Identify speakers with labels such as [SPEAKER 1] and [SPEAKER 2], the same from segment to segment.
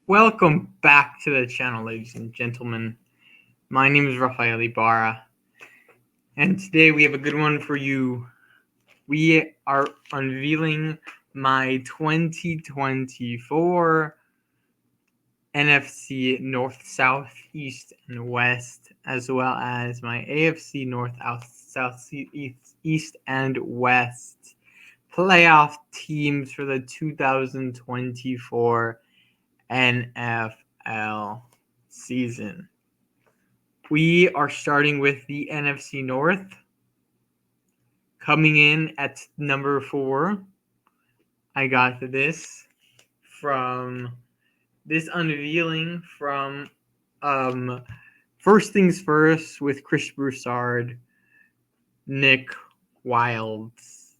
[SPEAKER 1] Welcome back to the channel, ladies and gentlemen. My name is Rafael Ibarra, and today we have a good one for you. We are unveiling my 2024 NFC North, South, East, and West, as well as my AFC North, South, East, and West playoff teams for the 2024 NFL season. We are starting with the NFC North. Coming in at number 4, I got this unveiling from First Things First with Chris Broussard, Nick Wilds,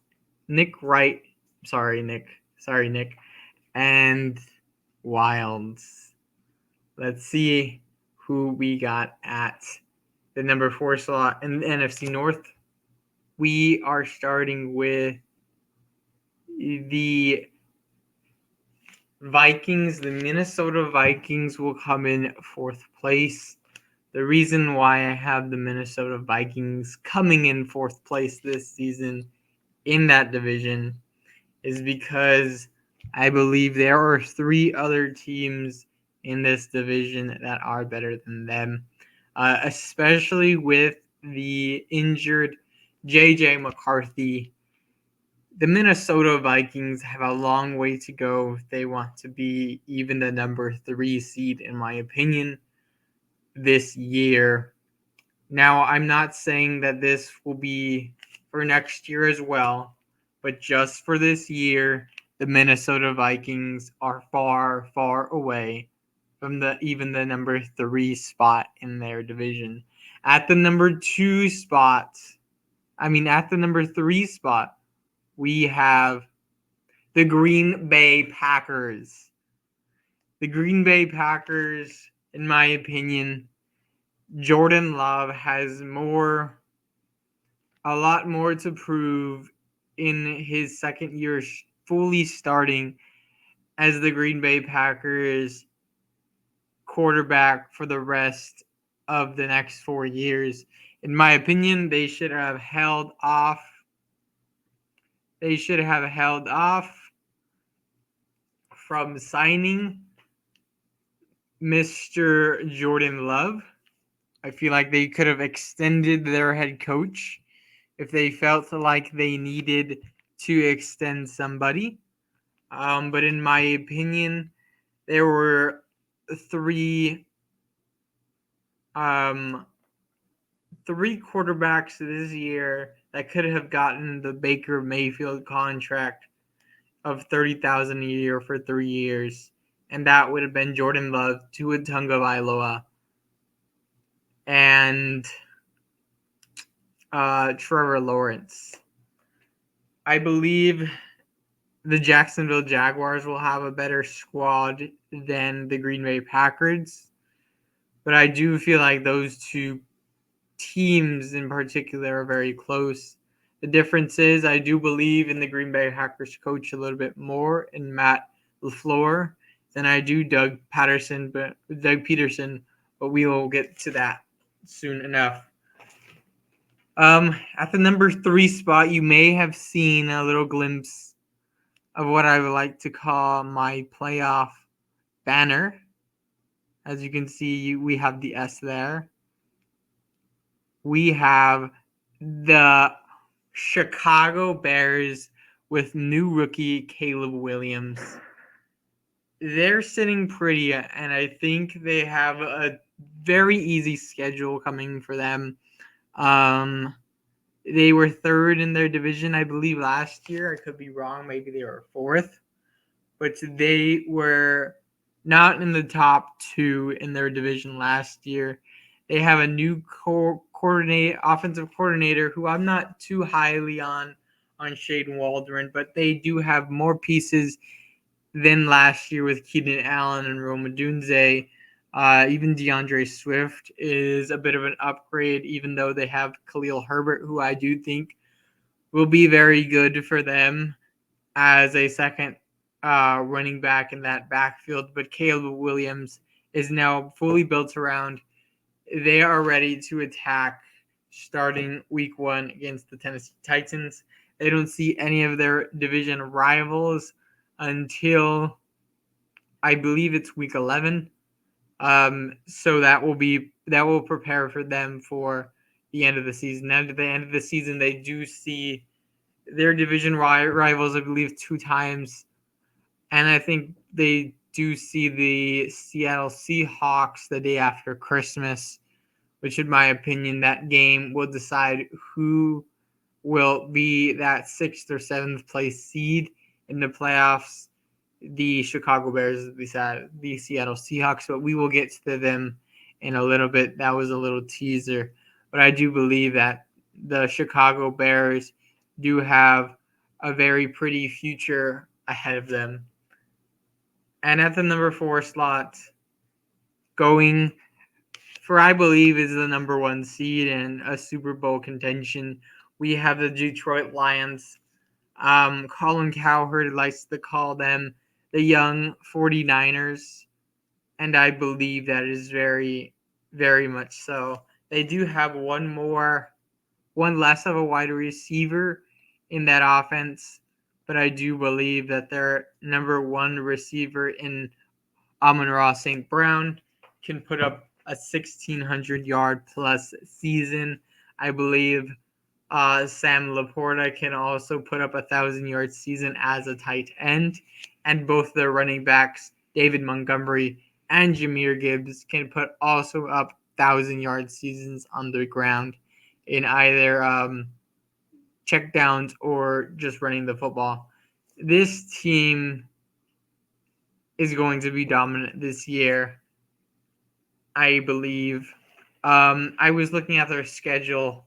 [SPEAKER 1] Nick Wright, Nick, and Wilds. Let's see who we got at the number 4 slot in the NFC North. We are starting with the Vikings. The Minnesota Vikings will come in 4th place. The reason why I have the Minnesota Vikings coming in 4th place this season in that division is because I believe there are 3 other teams in this division that are better than them, especially with the injured J.J. McCarthy. The Minnesota Vikings have a long way to go if they want to be even the number 3 seed, in my opinion, this year. Now, I'm not saying that this will be for next year as well, but just for this year, the Minnesota Vikings are far, far away from even the number 3 spot in their division. At the number 3 spot, we have the Green Bay Packers. The Green Bay Packers, in my opinion, Jordan Love has a lot more to prove in his second year fully starting as the Green Bay Packers quarterback for the rest of the next 4 years. In my opinion, they should have held off. From signing Mr. Jordan Love. I feel like they could have extended their head coach if they felt like they needed to extend somebody. But in my opinion, there were three quarterbacks this year that could have gotten the Baker Mayfield contract of $30,000 a year for 3 years, and that would have been Jordan Love, Tua Tagovailoa, and Trevor Lawrence. I believe the Jacksonville Jaguars will have a better squad than the Green Bay Packers, but I do feel like those two teams in particular are very close. The difference is I do believe in the Green Bay Packers coach a little bit more in Matt LaFleur than I do Doug Peterson, but we will get to that soon enough. At the number 3 spot, you may have seen a little glimpse of what I would like to call my playoff banner. As you can see, we have the S there. We have the Chicago Bears with new rookie Caleb Williams. They're sitting pretty, and I think they have a very easy schedule coming for them. They were 3rd in their division, I believe, last year. I could be wrong. Maybe they were 4th. But they were not in the top 2 in their division last year. They have a new offensive coordinator who I'm not too highly on Shane Waldron, but they do have more pieces than last year with Keenan Allen and Rome Odunze. Even DeAndre Swift is a bit of an upgrade, even though they have Khalil Herbert, who I do think will be very good for them as a second running back in that backfield, but Caleb Williams is now fully built around. They are ready to attack starting week 1 against the Tennessee Titans. They don't see any of their division rivals until I believe it's week 11. So that will prepare for them for the end of the season. At the end of the season, they do see their division rivals, I believe, 2 times, and I think they do see the Seattle Seahawks the day after Christmas, which, in my opinion, that game will decide who will be that 6th or 7th place seed in the playoffs. The Chicago Bears, the Seattle Seahawks, but we will get to them in a little bit. That was a little teaser, but I do believe that the Chicago Bears do have a very pretty future ahead of them. And at the number 4 slot, going for I believe is the number 1 seed and a Super Bowl contention, we have the Detroit Lions. Colin Cowherd likes to call them the young 49ers, and I believe that is very, very much so. They do have one less of a wide receiver in that offense, but I do believe that their number 1 receiver in Amon-Ra St. Brown can put up a 1,600-yard plus season. I believe Sam Laporta can also put up a 1,000-yard season as a tight end, and both their running backs, David Montgomery and Jahmyr Gibbs, can put also up 1,000-yard seasons on the ground in either checkdowns or just running the football. This team is going to be dominant this year, I believe. I was looking at their schedule,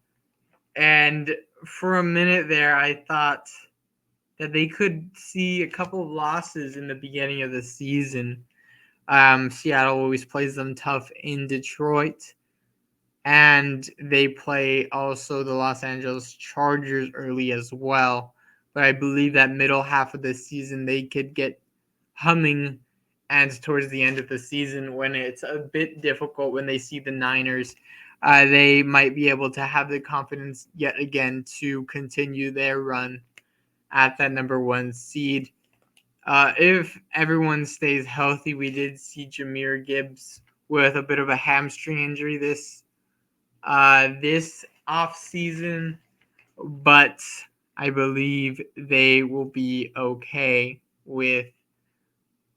[SPEAKER 1] and for a minute there, I thought that they could see a couple of losses in the beginning of the season. Seattle always plays them tough in Detroit, and they play also the Los Angeles Chargers early as well. But I believe that middle half of the season, they could get humming, and towards the end of the season, when it's a bit difficult, when they see the Niners, they might be able to have the confidence yet again to continue their run at that number 1 seed. If everyone stays healthy, we did see Jahmyr Gibbs with a bit of a hamstring injury this off season, but I believe they will be okay with.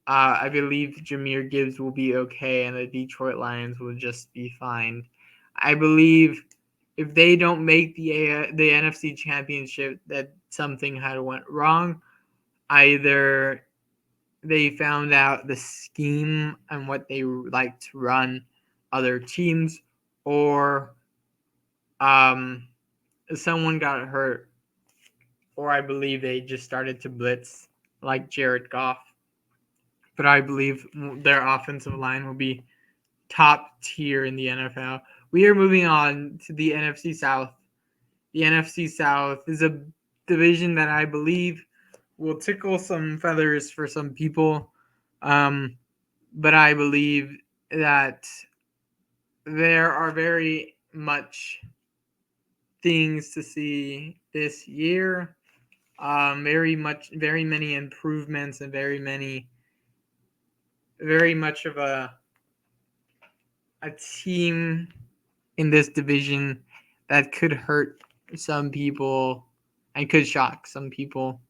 [SPEAKER 1] I believe Jahmyr Gibbs will be okay, and the Detroit Lions will just be fine. I believe if they don't make the NFC Championship, that something had went wrong. Either they found out the scheme and what they like to run other teams, or someone got hurt, or I believe they just started to blitz like Jared Goff. But I believe their offensive line will be top tier in the NFL. We are moving on to the NFC South. The NFC South is a division that I believe will tickle some feathers for some people. But I believe that there are very much things to see this year. Very many improvements, and very much of a team in this division that could hurt some people and could shock some people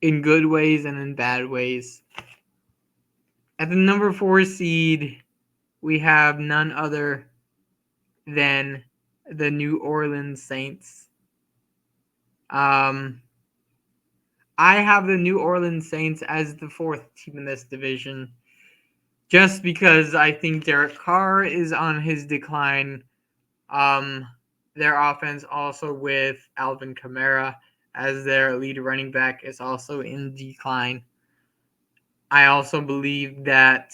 [SPEAKER 1] in good ways and in bad ways. At the number 4 seed, we have none other than the New Orleans Saints. I have the New Orleans Saints as the 4th team in this division, just because I think Derek Carr is on his decline. Their offense, also with Alvin Kamara as their lead running back, is also in decline. I also believe that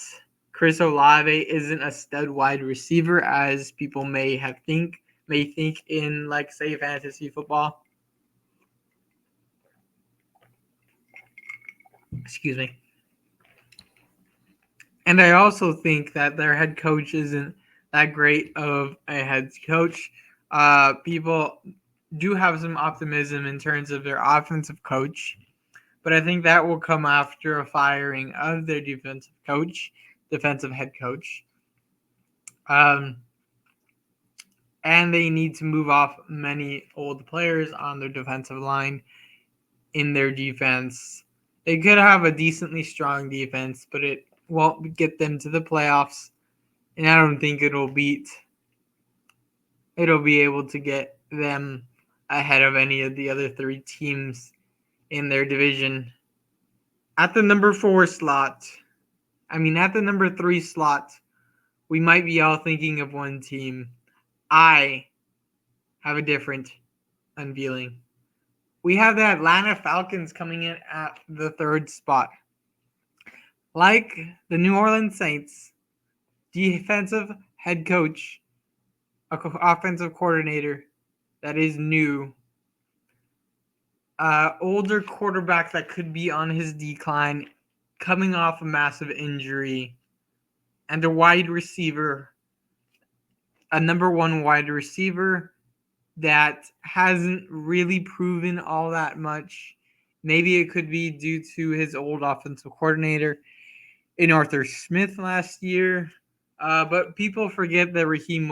[SPEAKER 1] Chris Olave isn't a stud wide receiver as people may think in, like, say, fantasy football. Excuse me. And I also think that their head coach isn't that great of a head coach. People do have some optimism in terms of their offensive coach, but I think that will come after a firing of their defensive head coach. Um, and they need to move off many old players on their defensive line in their defense. They could have a decently strong defense, but it won't get them to the playoffs, and I don't think it'll be able to get them ahead of any of the other three teams in their division. At the number 4 slot, at the number 3 slot, we might be all thinking of one team. I have a different unveiling. We have the Atlanta Falcons coming in at the 3rd spot. Like the New Orleans Saints, defensive head coach, offensive coordinator that is new, older quarterback that could be on his decline, coming off a massive injury, and a number 1 wide receiver that hasn't really proven all that much. Maybe it could be due to his old offensive coordinator in Arthur Smith last year. But people forget that Raheem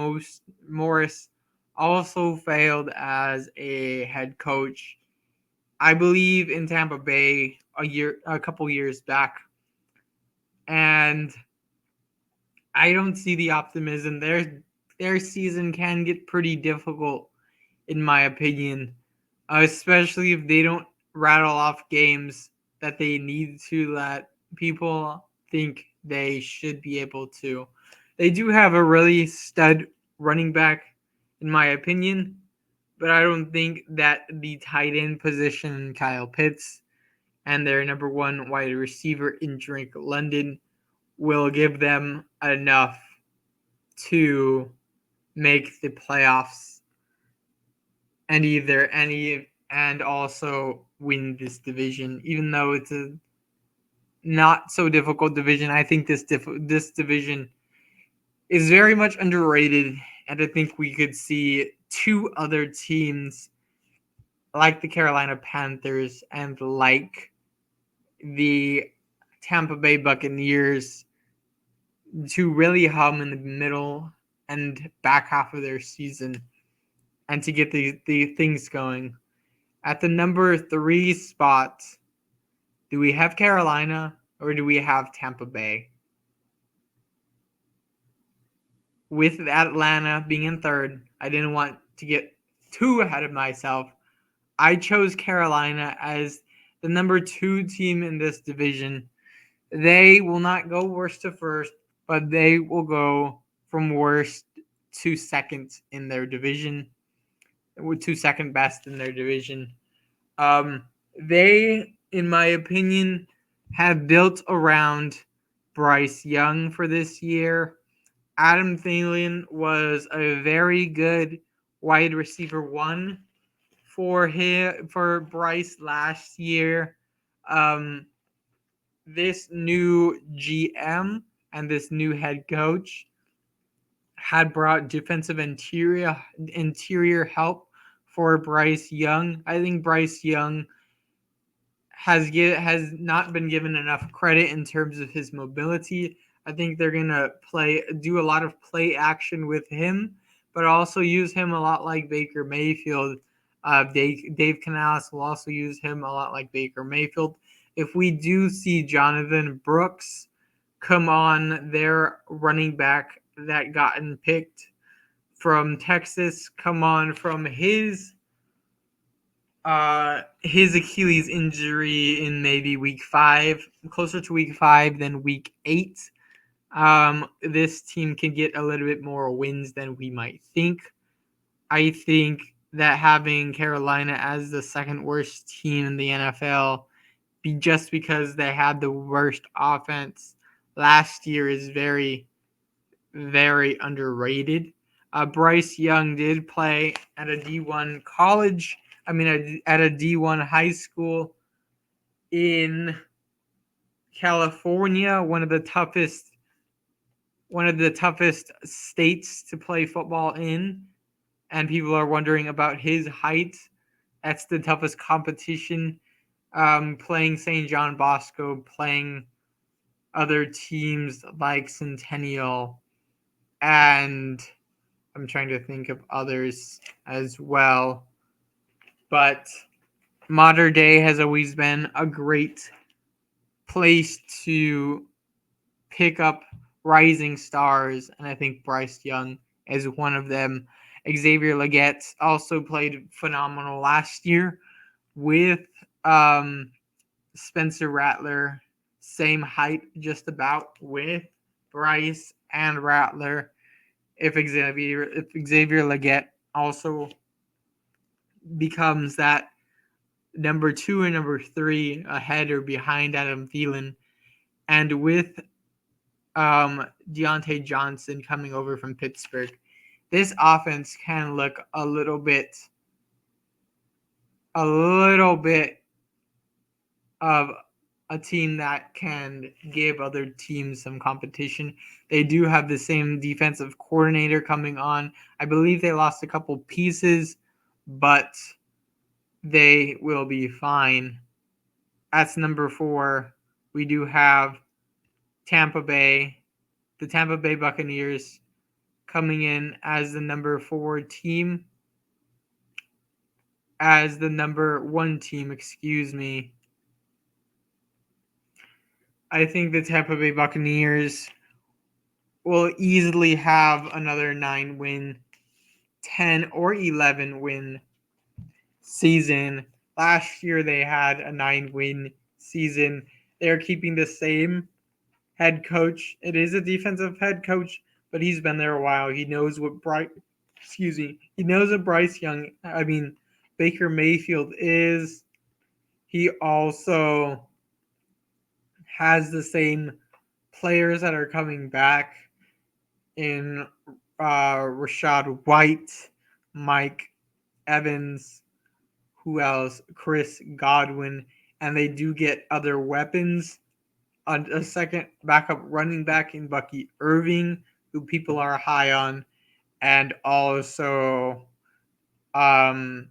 [SPEAKER 1] Morris also failed as a head coach, I believe, in Tampa Bay a couple years back. And I don't see the optimism. Their season can get pretty difficult, in my opinion, especially if they don't rattle off games that they need to that people think they should be able to. They do have a really stud running back, in my opinion, but I don't think that the tight end position, Kyle Pitts, and their number 1 wide receiver in Drake London will give them enough to make the playoffs and also win this division. Even though it's a not so difficult division, I think this division is very much underrated, and I think we could see 2 other teams like the Carolina Panthers and like the Tampa Bay Buccaneers to really hum in the middle and back half of their season and to get the things going. At the number 3 spot, do we have Carolina or do we have Tampa Bay? With Atlanta being in 3rd, I didn't want to get too ahead of myself. I chose Carolina as the number 2 team in this division. They will not go worst to first, but they will go from worst to second in their division, to second best in their division. They, in my opinion, have built around Bryce Young for this year. Adam Thielen was a very good wide receiver 1 for Bryce last year. This new GM and this new head coach had brought defensive interior help for Bryce Young. I think Bryce Young has not been given enough credit in terms of his mobility. I think they're gonna do a lot of play action with him, but also use him a lot like Baker Mayfield. Dave Canales will also use him a lot like Baker Mayfield. If we do see Jonathan Brooks come on, their running back that gotten picked from Texas, come on from his Achilles injury in maybe week 5, closer to week 5 than week 8. This team can get a little bit more wins than we might think. I think that having Carolina as the second worst team in the NFL, just because they had the worst offense last year, is very, very underrated. Bryce Young did play at a D1 college. At a D1 high school in California, one of the toughest states to play football in, and people are wondering about his height. That's the toughest competition. Playing St. John Bosco, playing other teams like Centennial, and I'm trying to think of others as well. But Mater Dei has always been a great place to pick up rising stars, and I think Bryce Young is one of them. Xavier Legette also played phenomenal last year with Spencer Rattler, same height just about with Bryce and Rattler. If Xavier Legette also becomes that number 2 and number 3 ahead or behind Adam Thielen, and with Deontay Johnson coming over from Pittsburgh, this offense can look a little bit of a team that can give other teams some competition. They do have the same defensive coordinator coming on. I believe they lost a couple pieces, but they will be fine. That's number 4. We do have Tampa Bay, the Tampa Bay Buccaneers coming in as the number 4 team, as the number 1 team, excuse me. I think the Tampa Bay Buccaneers will easily have another 9-win, 10 or 11-win season. Last year they had a 9-win season. They're keeping the same head coach. It is a defensive head coach, but he's been there a while. He knows what Baker Mayfield is. He also has the same players that are coming back in Rachaad White, Mike Evans, who else? Chris Godwin, and they do get other weapons. A second backup running back in Bucky Irving, who people are high on, and also Jalen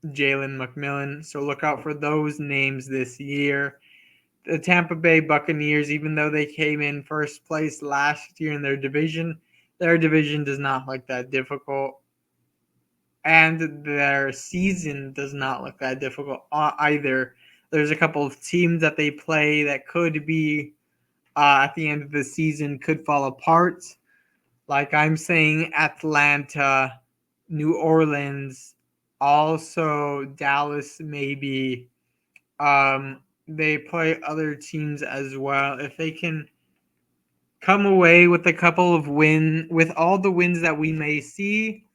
[SPEAKER 1] McMillan. So look out for those names this year. The Tampa Bay Buccaneers, even though they came in first place last year in their division does not look that difficult. And their season does not look that difficult either. There's a couple of teams that they play that could be at the end of the season could fall apart. Like I'm saying, Atlanta, New Orleans, also Dallas maybe. They play other teams as well. If they can come away with a couple of with all the wins that we may see,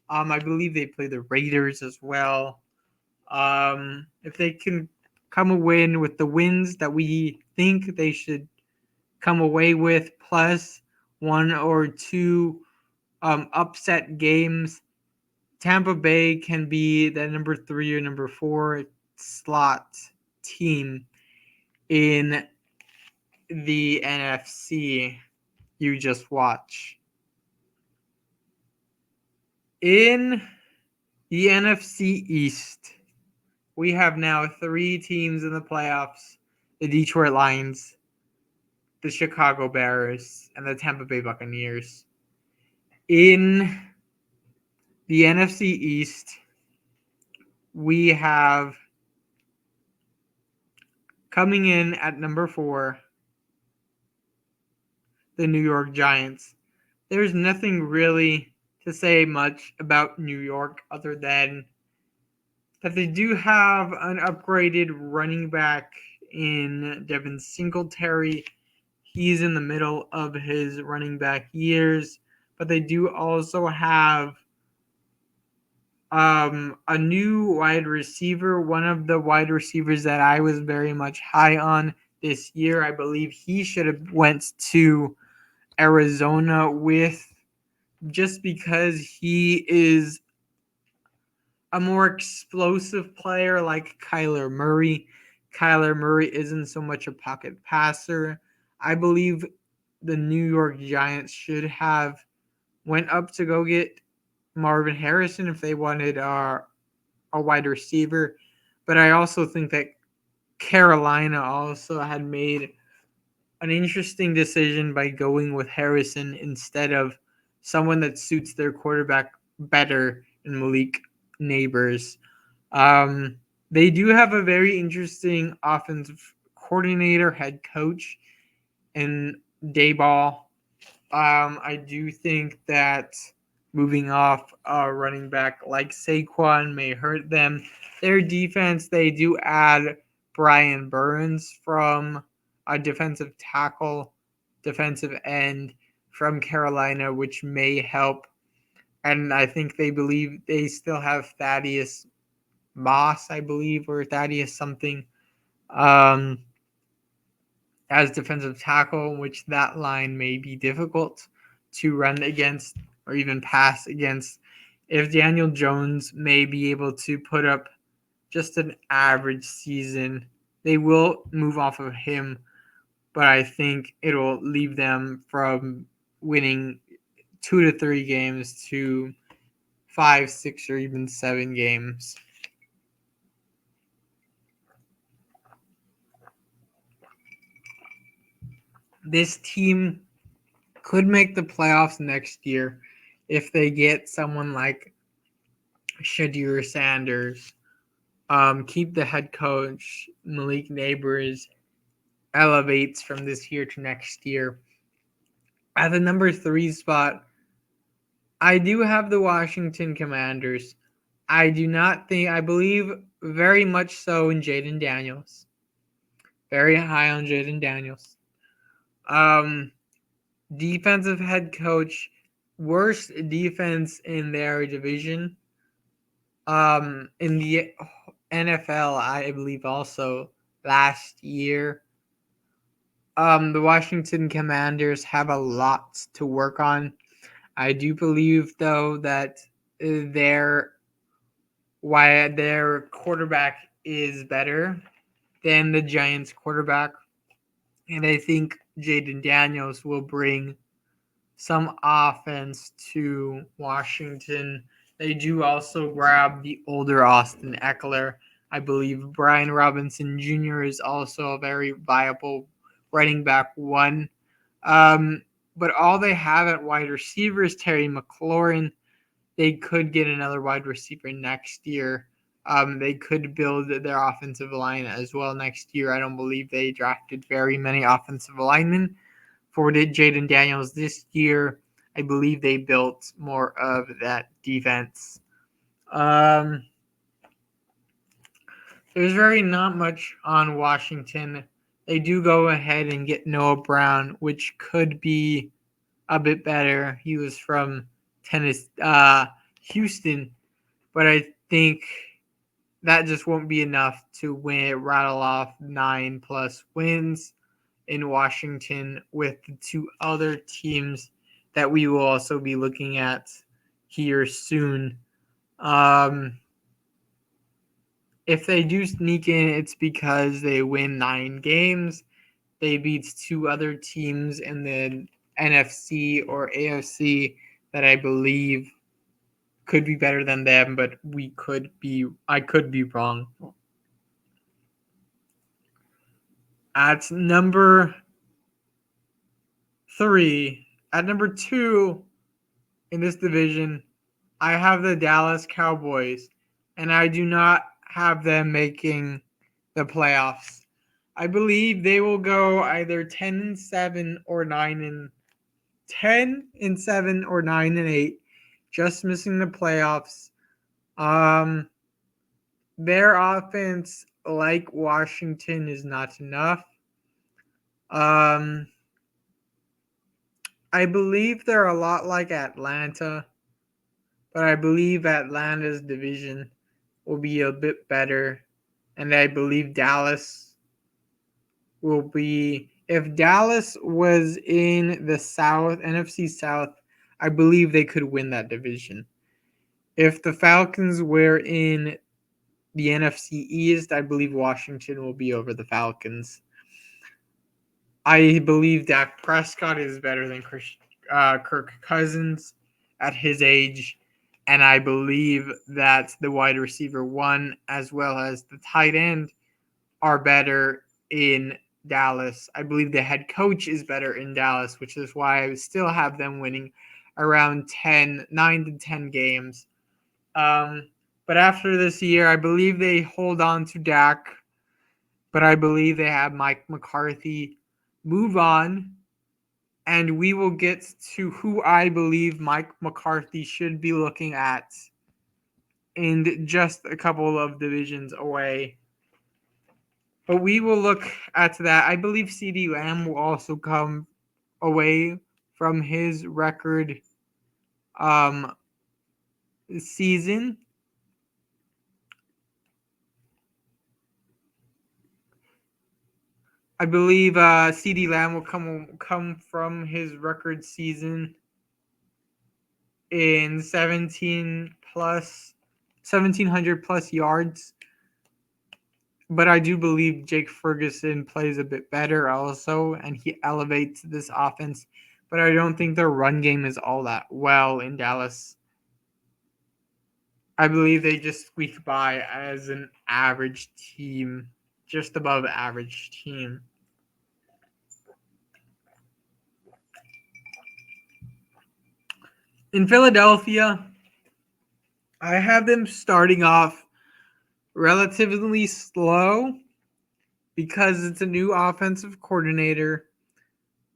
[SPEAKER 1] I believe they play the Raiders as well. If they can come away with the wins that we think they should come away with, plus 1 or 2 upset games, Tampa Bay can be the number 3 or number 4 slot team in the NFC. You just watch. In the NFC East, we have now 3 teams in the playoffs: the Detroit Lions, the Chicago Bears, and the Tampa Bay Buccaneers. In the NFC East, we have coming in at number 4, the New York Giants. There's nothing really to say much about New York other than that they do have an upgraded running back in Devin Singletary. He's in the middle of his running back years, but they do also have a new wide receiver, one of the wide receivers that I was very much high on this year. I believe he should have went to Arizona just because he is a more explosive player like Kyler Murray. Kyler Murray isn't so much a pocket passer. I believe the New York Giants should have went up to go get Marvin Harrison if they wanted a wide receiver. But I also think that Carolina also had made an interesting decision by going with Harrison instead of someone that suits their quarterback better in Malik Neighbors. Um, they do have a very interesting offensive coordinator, head coach, in Dayball. I do think that moving off a running back like Saquon may hurt them. Their defense, they do add Brian Burns from a defensive tackle, defensive end from Carolina, which may help. And I think they believe they still have Thaddeus Moss, I believe, or Thaddeus something. Um, as defensive tackle, which that line may be difficult to run against or even pass against. If Daniel Jones may be able to put up just an average season, they will move off of him, but I think it'll leave them from winning 2 to 3 games to 5, 6, or even 7 games. This team could make the playoffs next year if they get someone like Shadir Sanders. Keep the head coach Malik Neighbors elevates from this year to next year. At the number 3 spot, I do have the Washington Commanders. I believe very much so in Jaden Daniels. Very high on Jaden Daniels. Defensive head coach, worst defense in their division. In the NFL, I believe also last year. The Washington Commanders have a lot to work on. I do believe, though, that their quarterback is better than the Giants' quarterback, and I think Jaden Daniels will bring some offense to Washington. They do also grab the older Austin Eckler. I believe Brian Robinson Jr. is also a very viable running back one. But all they have at wide receiver is Terry McLaurin. They could get another wide receiver next year. They could build their offensive line as well next year. I don't believe they drafted very many offensive linemen for Jaden Daniels this year. I believe they built more of that defense. There's very not much on Washington. They do go ahead and get Noah Brown, which could be a bit better. He was from Houston, but I think that just won't be enough to rattle off 9+ wins in Washington with the 2 other teams that we will also be looking at here soon. If they do sneak in, it's because they win 9 games. They beat 2 other teams in the NFC or AFC that I believe could be better than them, but I could be wrong. At number 3, at number 2 in this division, I have the Dallas Cowboys, and I do not have them making the playoffs. I believe they will go either 10-7 or 10-7 or 9-8, just missing the playoffs. Their offense, like Washington, is not enough. I believe they're a lot like Atlanta, but I believe Atlanta's division will be a bit better, and I believe Dallas will be. If Dallas was in the South, NFC South, I believe they could win that division. If the Falcons were in the NFC East, I believe Washington will be over the Falcons. I believe Dak Prescott is better than Kirk Cousins at his age. And I believe that the wide receiver 1 as well as the tight end are better in Dallas. I believe the head coach is better in Dallas, which is why I still have them winning around 9 to 10 games. But after this year, I believe they hold on to Dak, but I believe they have Mike McCarthy move on, and we will get to who I believe Mike McCarthy should be looking at in just a couple of divisions away. But we will look at that. I believe CeeDee Lamb will also come away from his record season. I believe CeeDee Lamb will come from his record season in 1,700 plus yards. But I do believe Jake Ferguson plays a bit better also, and he elevates this offense. But I don't think their run game is all that well in Dallas. I believe they just squeak by as an average team, just above average team. In Philadelphia, I have them starting off relatively slow because it's a new offensive coordinator.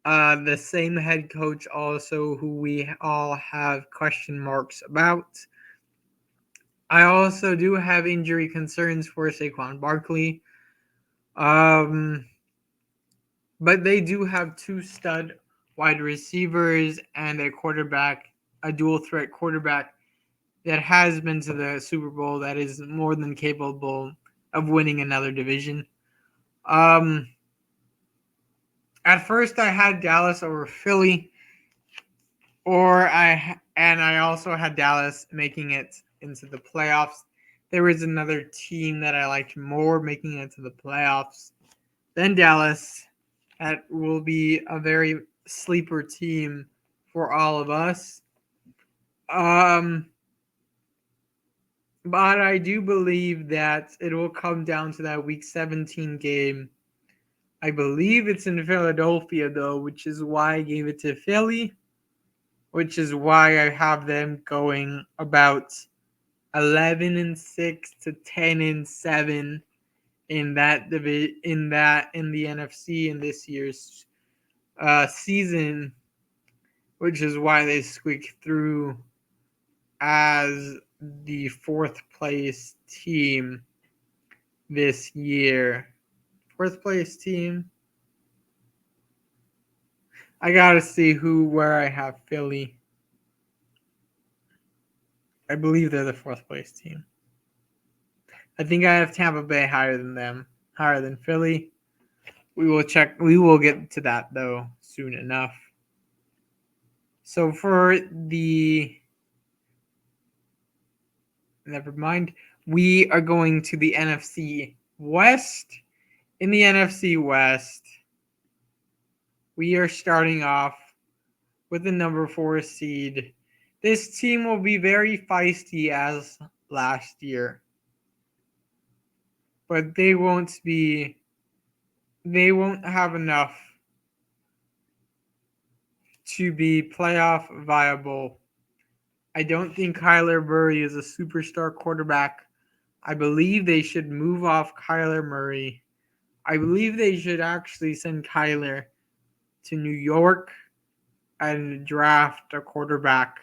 [SPEAKER 1] The same head coach also who we all have question marks about. I also do have injury concerns for Saquon Barkley. But they do have 2 stud wide receivers and a quarterback, a dual threat quarterback that has been to the Super Bowl, that is more than capable of winning another division. At first I had Dallas over Philly, and I also had Dallas making it into the playoffs. There was another team that I liked more making it to the playoffs than Dallas. That will be a very sleeper team for all of us. But I do believe that it will come down to that Week 17 game. I believe it's in Philadelphia, though, which is why I gave it to Philly, which is why I have them going about 11-6 to 10-7 in that in the NFC in this year's season, which is why they squeak through as the 4th place team this year. 4th place team. I gotta see where I have Philly. I believe they're the 4th place team. I think I have Tampa Bay higher than them, higher than Philly. We will check. We will get to that though soon enough. So for the never mind. We are going to the NFC West. In the NFC West, we are starting off with the number 4 seed. This team will be very feisty as last year, but they won't have enough to be playoff viable. I don't think Kyler Murray is a superstar quarterback. I believe they should move off Kyler Murray. I believe they should actually send Kyler to New York and draft a quarterback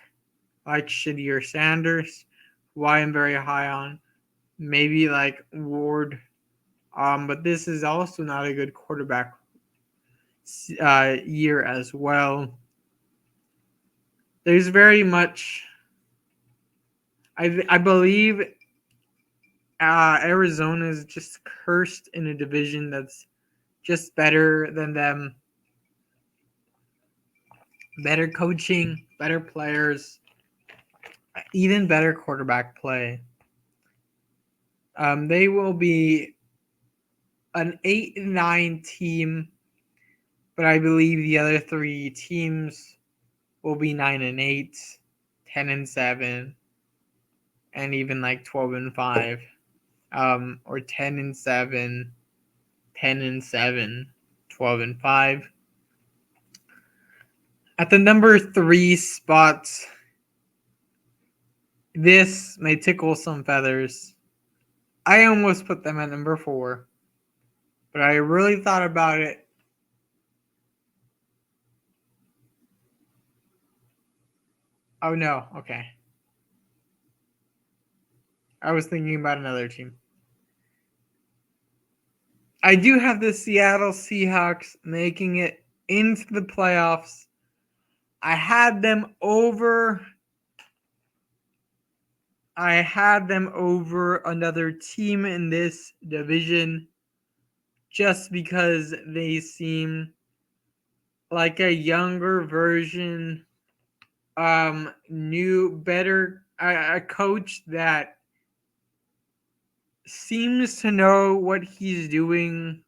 [SPEAKER 1] like Shedeur Sanders, who I am very high on. Maybe like Ward. But this is also not a good quarterback year as well. There's very much, I believe Arizona is just cursed in a division that's just better than them. Better coaching, better players, even better quarterback play. They will be an 8-9 team, but I believe the other three teams will be 9-8, 10-7, and even like 12-5, or 10-7, 10-7, 12-5. At the number 3 spot, this may tickle some feathers. I almost put them at number 4, but I really thought about it. Oh no, okay. I was thinking about another team. I do have the Seattle Seahawks making it into the playoffs. I had them over another team in this division just because they seem like a younger version, a coach that seems to know what he's doing,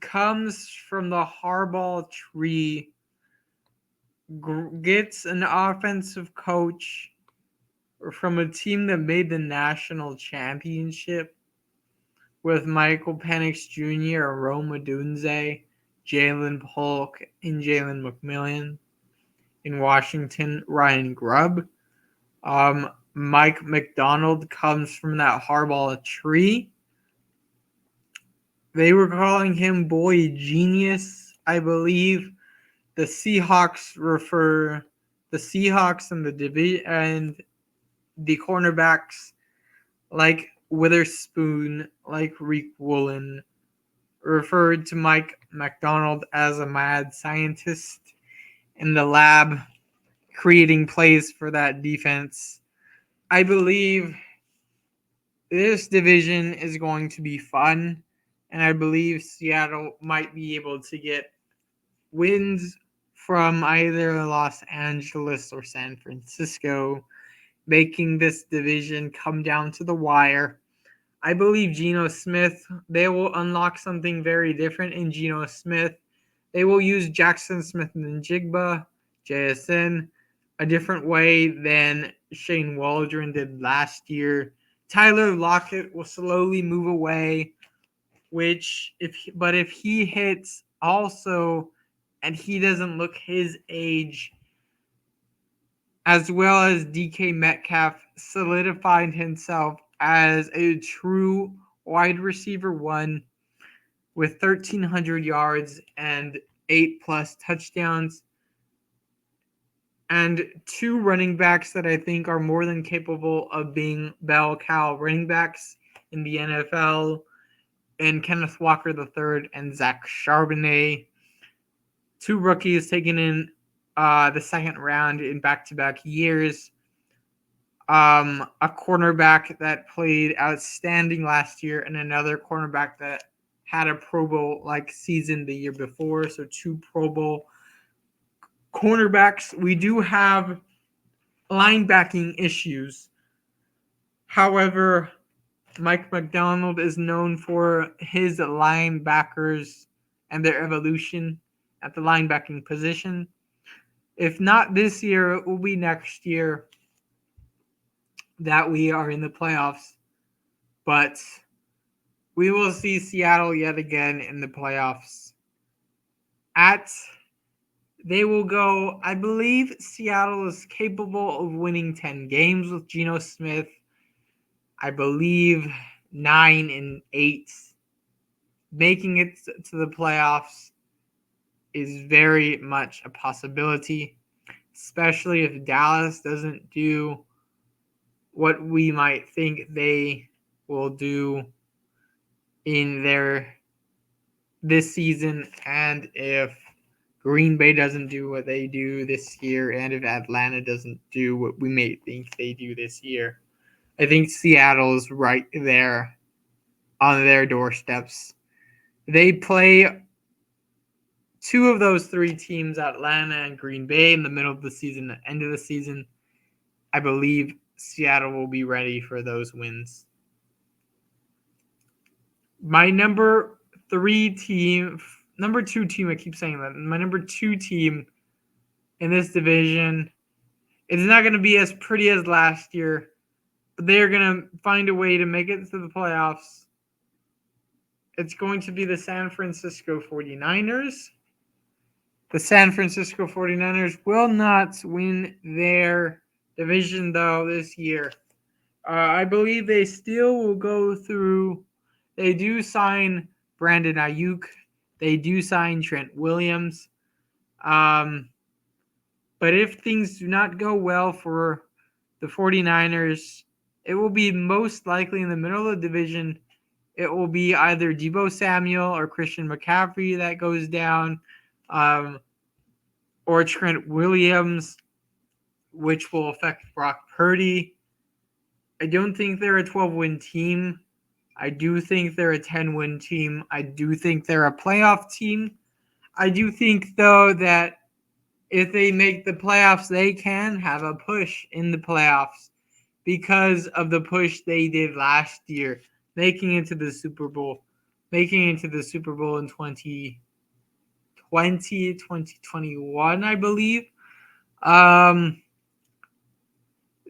[SPEAKER 1] comes from the Harbaugh tree, gets an offensive coach from a team that made the national championship with Michael Penix Jr., Rome Odunze, Jalen Polk, and Jalen McMillan. In Washington, Ryan Grubb. Mike McDonald comes from that Harbaugh tree. They were calling him Boy Genius, I believe. The Seahawks and the division and the cornerbacks like Witherspoon, like Rick Woolen, referred to Mike McDonald as a mad scientist in the lab creating plays for that defense. I believe this division is going to be fun, and I believe Seattle might be able to get wins from either Los Angeles or San Francisco, making this division come down to the wire. I believe Geno Smith, they will unlock something very different in Geno Smith. They will use Jackson Smith-Njigba, JSN, a different way than Shane Waldron did last year. Tyler Lockett will slowly move away, if he hits also and he doesn't look his age, as well as DK Metcalf solidified himself as a true wide receiver 1 with 1,300 yards and 8+ touchdowns, and 2 running backs that I think are more than capable of being bell cow running backs in the NFL, and Kenneth Walker III and Zach Charbonnet. 2 rookies taken in the second round in back-to-back years. A cornerback that played outstanding last year, and another cornerback that had a Pro Bowl-like season the year before. So 2 Pro Bowl cornerbacks. We do have linebacking issues. However, Mike McDonald is known for his linebackers and their evolution at the linebacking position. If not this year, it will be next year that we are in the playoffs. But we will see Seattle yet again in the playoffs. They will go, I believe Seattle is capable of winning 10 games with Geno Smith. I believe 9-8. Making it to the playoffs is very much a possibility, especially if Dallas doesn't do what we might think they will do in this season, and if Green Bay doesn't do what they do this year, and if Atlanta doesn't do what we may think they do this year. I think Seattle is right there on their doorsteps. They play 2 of those 3 teams, Atlanta and Green Bay, in the middle of the season, the end of the season. I believe Seattle will be ready for those wins. My number 2 team, I keep saying that. My number 2 team in this division, it's not going to be as pretty as last year, but they are going to find a way to make it to the playoffs. It's going to be the San Francisco 49ers. The San Francisco 49ers will not win their division, though, this year. I believe they still will go through. They do sign Brandon Ayuk. They do sign Trent Williams. But if things do not go well for the 49ers, it will be most likely in the middle of the division. It will be either Deebo Samuel or Christian McCaffrey that goes down, or Trent Williams, which will affect Brock Purdy. I don't think they're a 12-win team. I do think they're a 10-win team. I do think they're a playoff team. I do think, though, that if they make the playoffs, they can have a push in the playoffs because of the push they did last year, making it to the Super Bowl in 2020, 2021, I believe.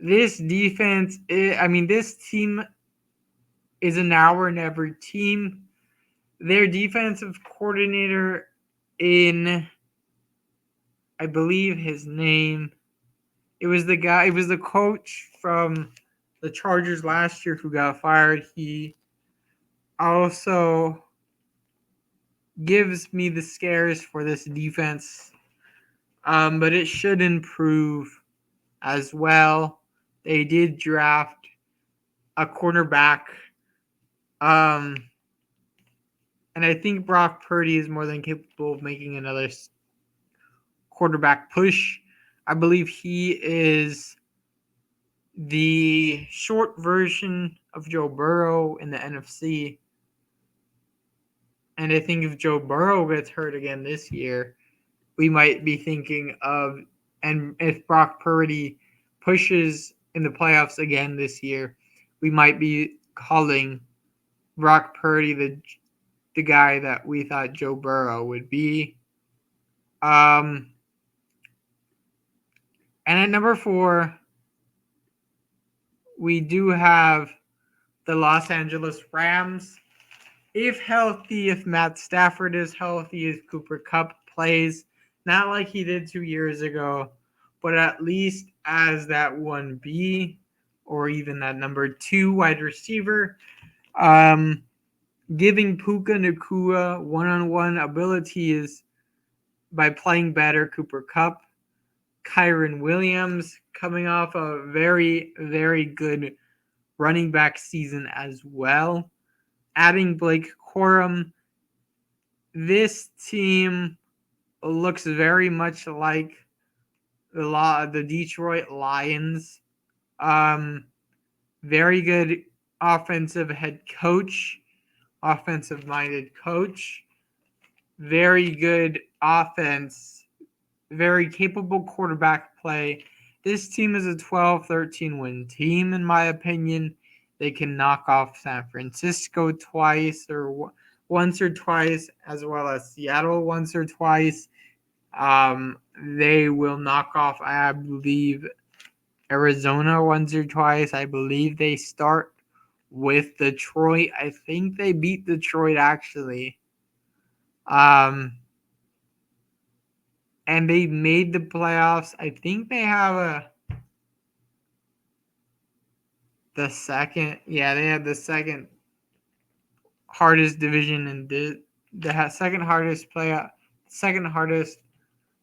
[SPEAKER 1] This defense, this team is a now or never team. Their defensive coordinator I believe his name, it was the coach from the Chargers last year who got fired. He also gives me the scares for this defense, but it should improve as well. They did draft a cornerback, and I think Brock Purdy is more than capable of making another quarterback push. I believe he is the short version of Joe Burrow in the NFC. And I think if Joe Burrow gets hurt again this year, we might be thinking of, and if Brock Purdy pushes in the playoffs again this year, we might be calling Brock Purdy the guy that we thought Joe Burrow would be. And at number 4, we do have the Los Angeles Rams. If healthy, if Matt Stafford is healthy, if Cooper Kupp plays, not like he did 2 years ago, but at least as that 1B or even that number 2 wide receiver, giving Puka Nacua one-on-one abilities by playing better Cooper Kupp. Kyren Williams coming off a very, very good running back season as well. Adding Blake Corum, this team looks very much like the Detroit Lions. Very good offensive-minded coach. Very good offense. Very capable quarterback play. This team is a 12-13 win team, in my opinion. They can knock off San Francisco once or twice, as well as Seattle once or twice. They will knock off, I believe, Arizona once or twice. I believe they start with Detroit. I think they beat Detroit, actually. And they made the playoffs. I think they have they have the second hardest division and the second hardest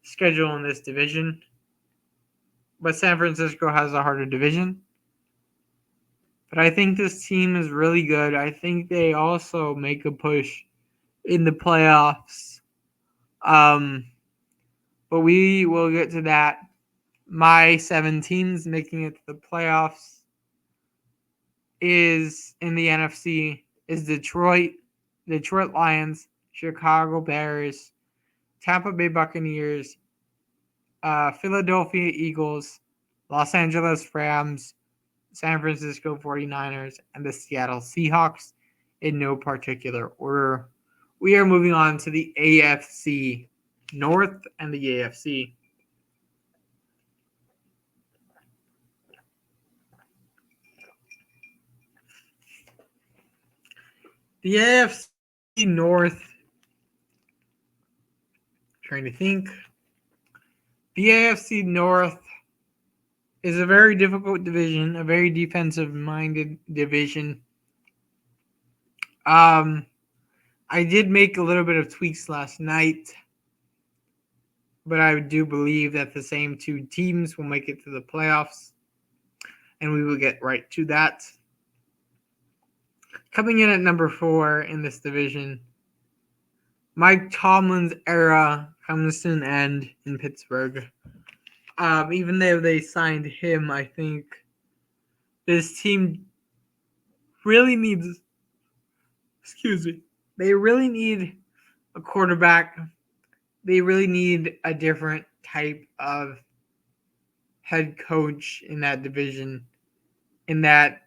[SPEAKER 1] schedule in this division. But San Francisco has a harder division. But I think this team is really good. I think they also make a push in the playoffs. But we will get to that. My 7 teams making it to the playoffs is in the NFC is Detroit Lions, Chicago Bears, Tampa Bay Buccaneers, Philadelphia Eagles, Los Angeles Rams, San Francisco 49ers, and the Seattle Seahawks. in no particular order. We are moving on to the AFC North and the AFC. The AFC North, trying to think. The AFC North is a very difficult division, a very defensive-minded division. I did make a little bit of tweaks last night, but I do believe that the same two teams will make it to the playoffs, and we will get right to that. Coming in at number 4 in this division, Mike Tomlin's era comes to an end in Pittsburgh. Even though they signed him, I think this team really needs, they really need a quarterback. They really need a different type of head coach in that division. In that,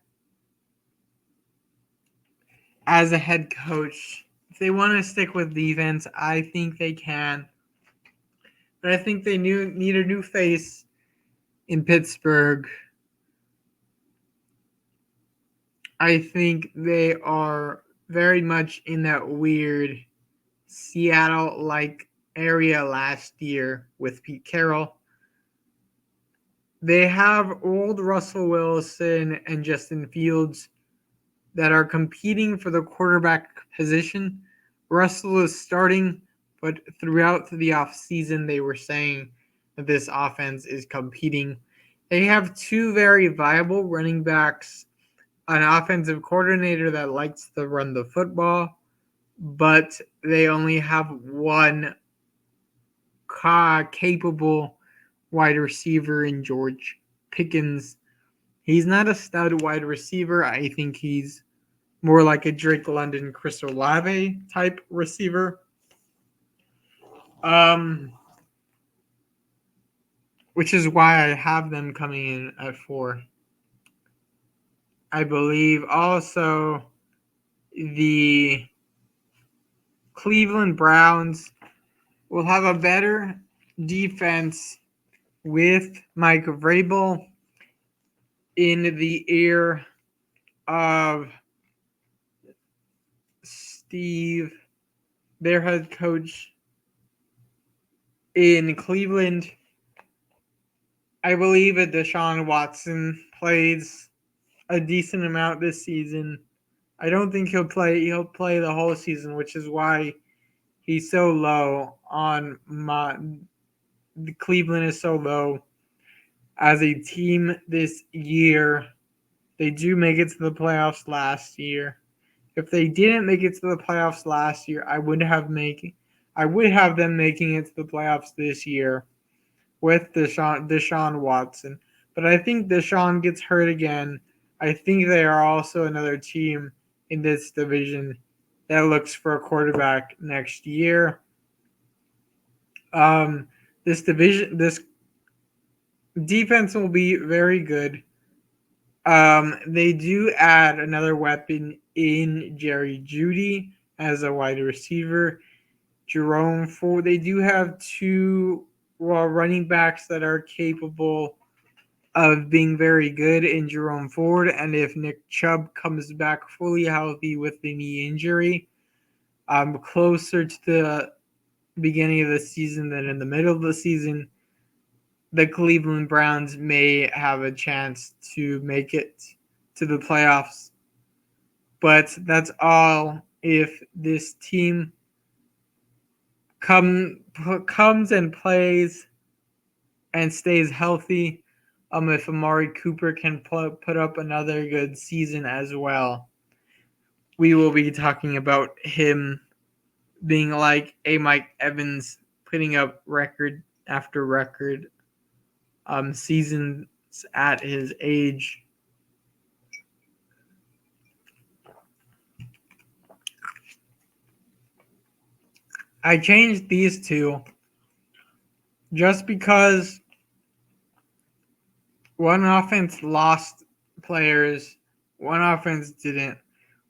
[SPEAKER 1] as a head coach, if they want to stick with defense, I think they can. But I think they need a new face in Pittsburgh. I think they are very much in that weird Seattle-like area last year with Pete Carroll. They have old Russell Wilson and Justin Fields that are competing for the quarterback position. Russell is starting, but throughout the offseason, they were saying that this offense is competing. They have two very viable running backs, an offensive coordinator that likes to run the football, but they only have one capable wide receiver in George Pickens. He's not a stud wide receiver. I think he's more like a Drake London, Chris Olave type receiver. Which is why I have them coming in at 4. I believe also the Cleveland Browns will have a better defense with Mike Vrabel in the ear of Steve, their head coach in Cleveland. I believe that Deshaun Watson plays a decent amount this season. I don't think he'll play the whole season, which is why he's so low on Cleveland is so low as a team this year. They do make it to the playoffs last year. If they didn't make it to the playoffs last year, I would have them making it to the playoffs this year with Deshaun Watson. But I think Deshaun gets hurt again. I think they are also another team in this division that looks for a quarterback next year. This defense will be very good. They do add another weapon in Jerry Jeudy as a wide receiver. Jerome Ford. They do have two running backs that are capable of being very good in Jerome Ford, and if Nick Chubb comes back fully healthy with the knee injury, closer to the beginning of the season than in the middle of the season, the Cleveland Browns may have a chance to make it to the playoffs. But that's all if this team comes and plays and stays healthy. If Amari Cooper can put up another good season as well, we will be talking about him being like a Mike Evans, putting up record after record seasons at his age. I changed these two just because one offense lost players, one offense didn't.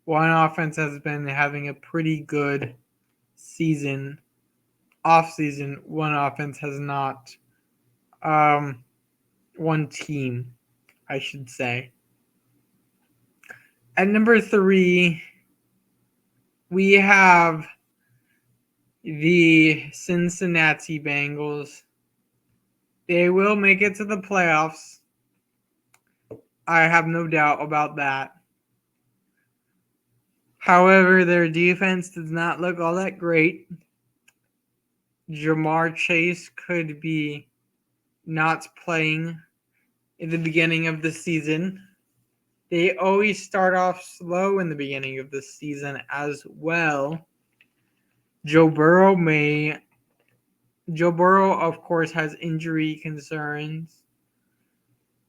[SPEAKER 1] one offense has been having a pretty good season, off season. One offense has not. One team, I should say. At number 3, we have the Cincinnati Bengals. They will make it to the playoffs. I have no doubt about that. However, their defense does not look all that great. Jamar Chase could be not playing in the beginning of the season. They always start off slow in the beginning of the season as well. Joe Burrow, of course, has injury concerns.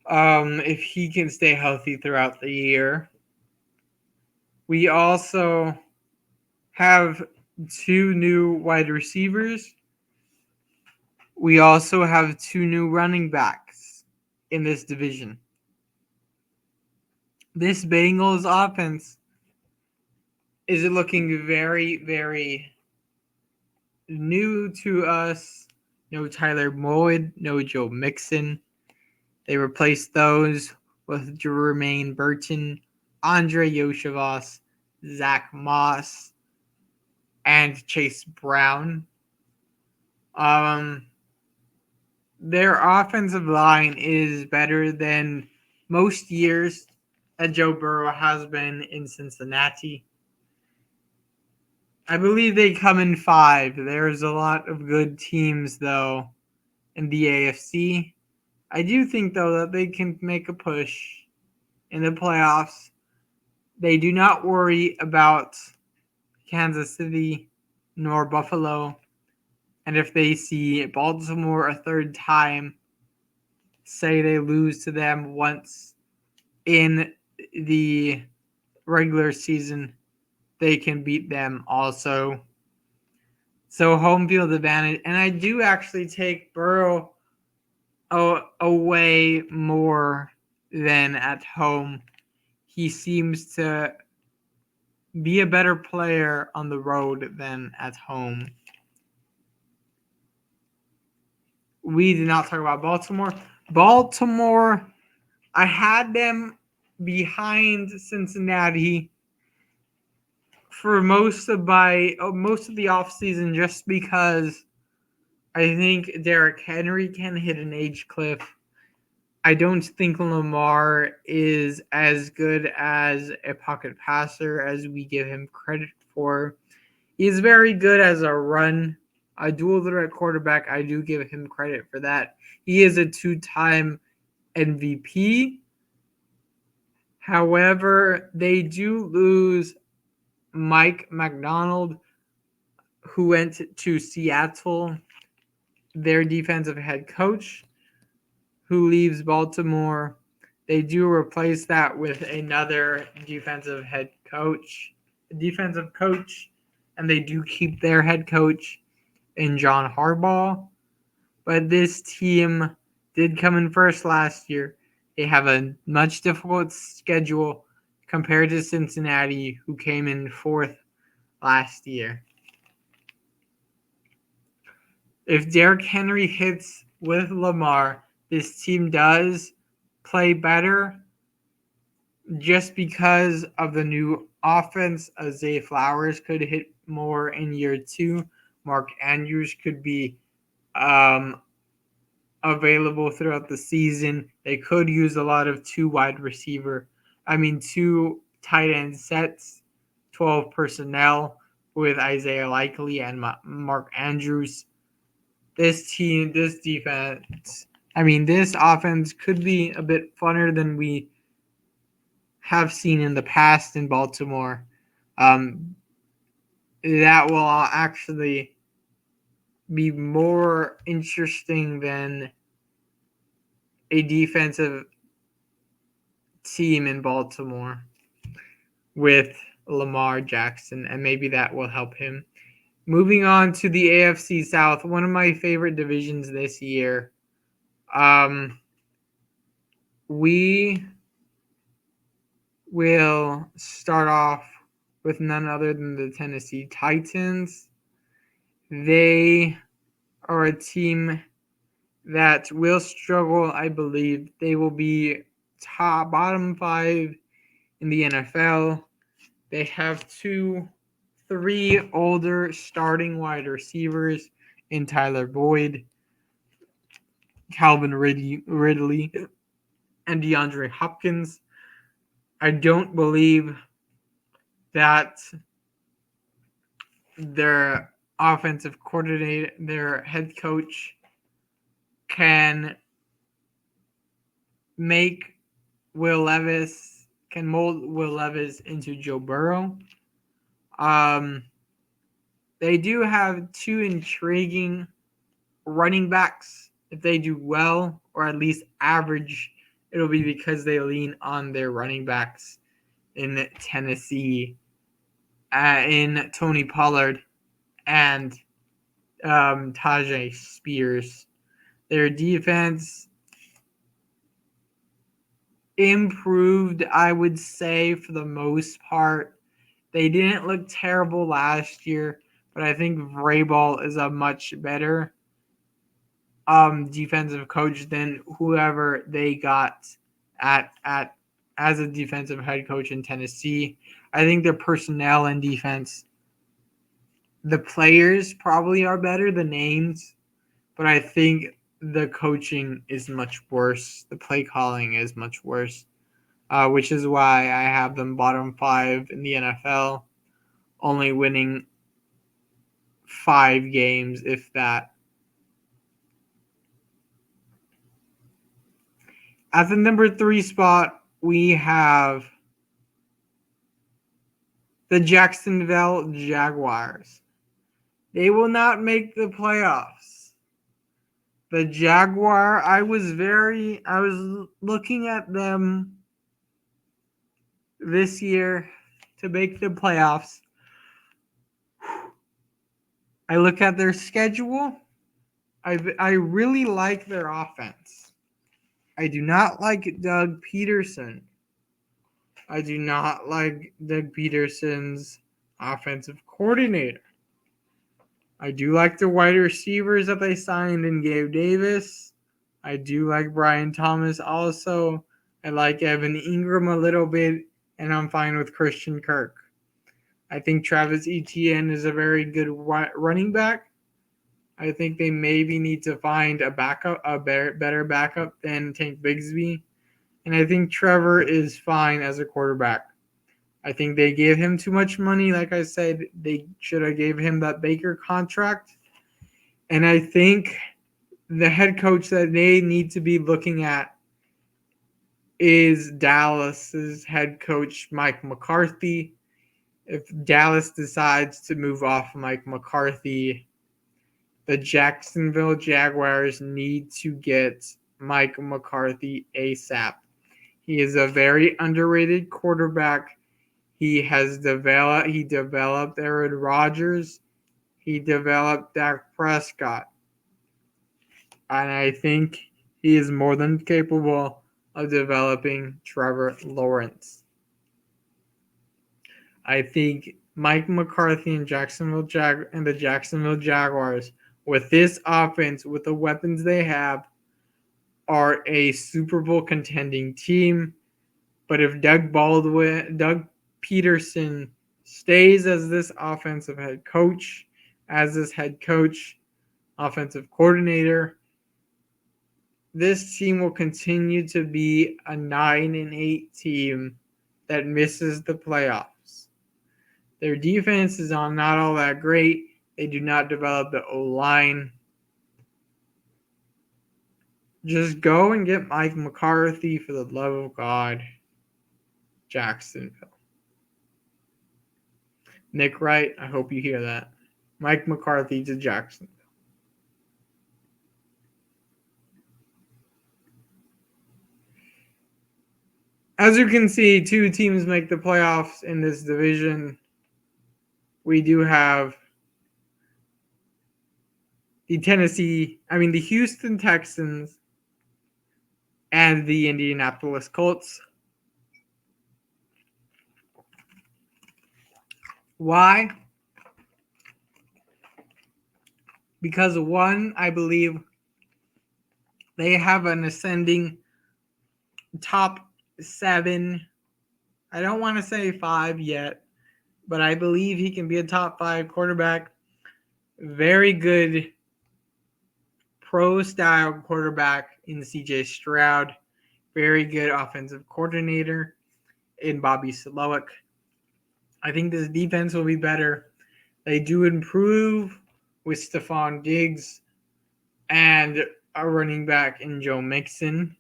[SPEAKER 1] If he can stay healthy throughout the year. We also have 2 new wide receivers. We also have 2 new running backs in this division. This Bengals offense is looking very, very new to us. No Tyler Boyd, no Joe Mixon. They replaced those with Jermaine Burton, Andre Yoshivas, Zach Moss, and Chase Brown. Their offensive line is better than most years that Joe Burrow has been in Cincinnati. I believe they come in 5. There's a lot of good teams, though, in the AFC. I do think, though, that they can make a push in the playoffs. They do not worry about Kansas City nor Buffalo. And if they see Baltimore a third time, say they lose to them once in the regular season, they can beat them also. So home field advantage. And I do actually take Burrow away more than at home. He seems to be a better player on the road than at home. We did not talk about Baltimore. Baltimore, I had them behind Cincinnati for most of the offseason just because I think Derrick Henry can hit an age cliff. I don't think Lamar is as good as a pocket passer as we give him credit for. He's very good as a dual threat quarterback. I do give him credit for that. He is a 2-time MVP. However, they do lose Mike McDonald, who went to Seattle, their defensive head coach, who leaves Baltimore. They do replace that with another defensive coach, and they do keep their head coach in John Harbaugh. But this team did come in first last year. They have a much difficult schedule compared to Cincinnati, who came in 4th last year. If Derrick Henry hits with Lamar, this team does play better just because of the new offense. Zay Flowers could hit more in year 2. Mark Andrews could be available throughout the season. They could use a lot of 2 tight end sets, 12 personnel with Isaiah Likely and Mark Andrews. This offense could be a bit funner than we have seen in the past in Baltimore. That will actually be more interesting than a defensive team in Baltimore with Lamar Jackson, and maybe that will help him. Moving on to the AFC South, one of my favorite divisions this year. We will start off with none other than the Tennessee Titans. They are a team that will struggle, I believe. They will be bottom 5 in the NFL. They have 3 older starting wide receivers in Tyler Boyd, Calvin Ridley, and DeAndre Hopkins. I don't believe that their offensive coordinator, their head coach, can mold Will Levis into Joe Burrow. They do have 2 intriguing running backs. If they do well, or at least average, it'll be because they lean on their running backs in Tennessee, in Tony Pollard and Tajay Spears. Their defense improved, I would say, for the most part. They didn't look terrible last year, but I think Vrabel is a much better defensive coach than whoever they got at as a defensive head coach in Tennessee. I think their personnel and defense, the players probably are better, the names, but I think the coaching is much worse. The play calling is much worse, which is why I have them bottom 5 in the NFL, only winning 5 games, if that. At the number 3 spot, we have the Jacksonville Jaguars. They will not make the playoffs. The Jaguar, I was looking at them this year to make the playoffs. I look at their schedule. I really like their offense. I do not like Doug Peterson. I do not like Doug Peterson's offensive coordinator. I do like the wide receivers that they signed in Gabe Davis. I do like Brian Thomas also. I like Evan Ingram a little bit, and I'm fine with Christian Kirk. I think Travis Etienne is a very good running back. I think they maybe need to find a better backup than Tank Bigsby. And I think Trevor is fine as a quarterback. I think they gave him too much money. Like I said, they should have gave him that Baker contract. And I think the head coach that they need to be looking at is Dallas's head coach, Mike McCarthy. If Dallas decides to move off Mike McCarthy, the Jacksonville Jaguars need to get Mike McCarthy ASAP. He is a very underrated quarterback. He developed Aaron Rodgers. He developed Dak Prescott. And I think he is more than capable of developing Trevor Lawrence. I think Mike McCarthy and the Jacksonville Jaguars, with this offense, with the weapons they have, are a Super Bowl contending team. But if Doug Peterson stays as this offensive head coach, offensive coordinator, this team will continue to be a 9-8 team that misses the playoffs. Their defense is not all that great. They do not develop the O-line. Just go and get Mike McCarthy, for the love of God. Jacksonville. Nick Wright, I hope you hear that. Mike McCarthy to Jacksonville. As you can see, 2 teams make the playoffs in this division. We do have the Houston Texans and the Indianapolis Colts. Why? Because one, I believe they have an ascending top 7. I don't want to say 5 yet, but I believe he can be a top 5 quarterback. Very good pro-style quarterback in CJ Stroud. Very good offensive coordinator in Bobby Slowick. I think this defense will be better. They do improve with Stephon Diggs and a running back in Joe Mixon.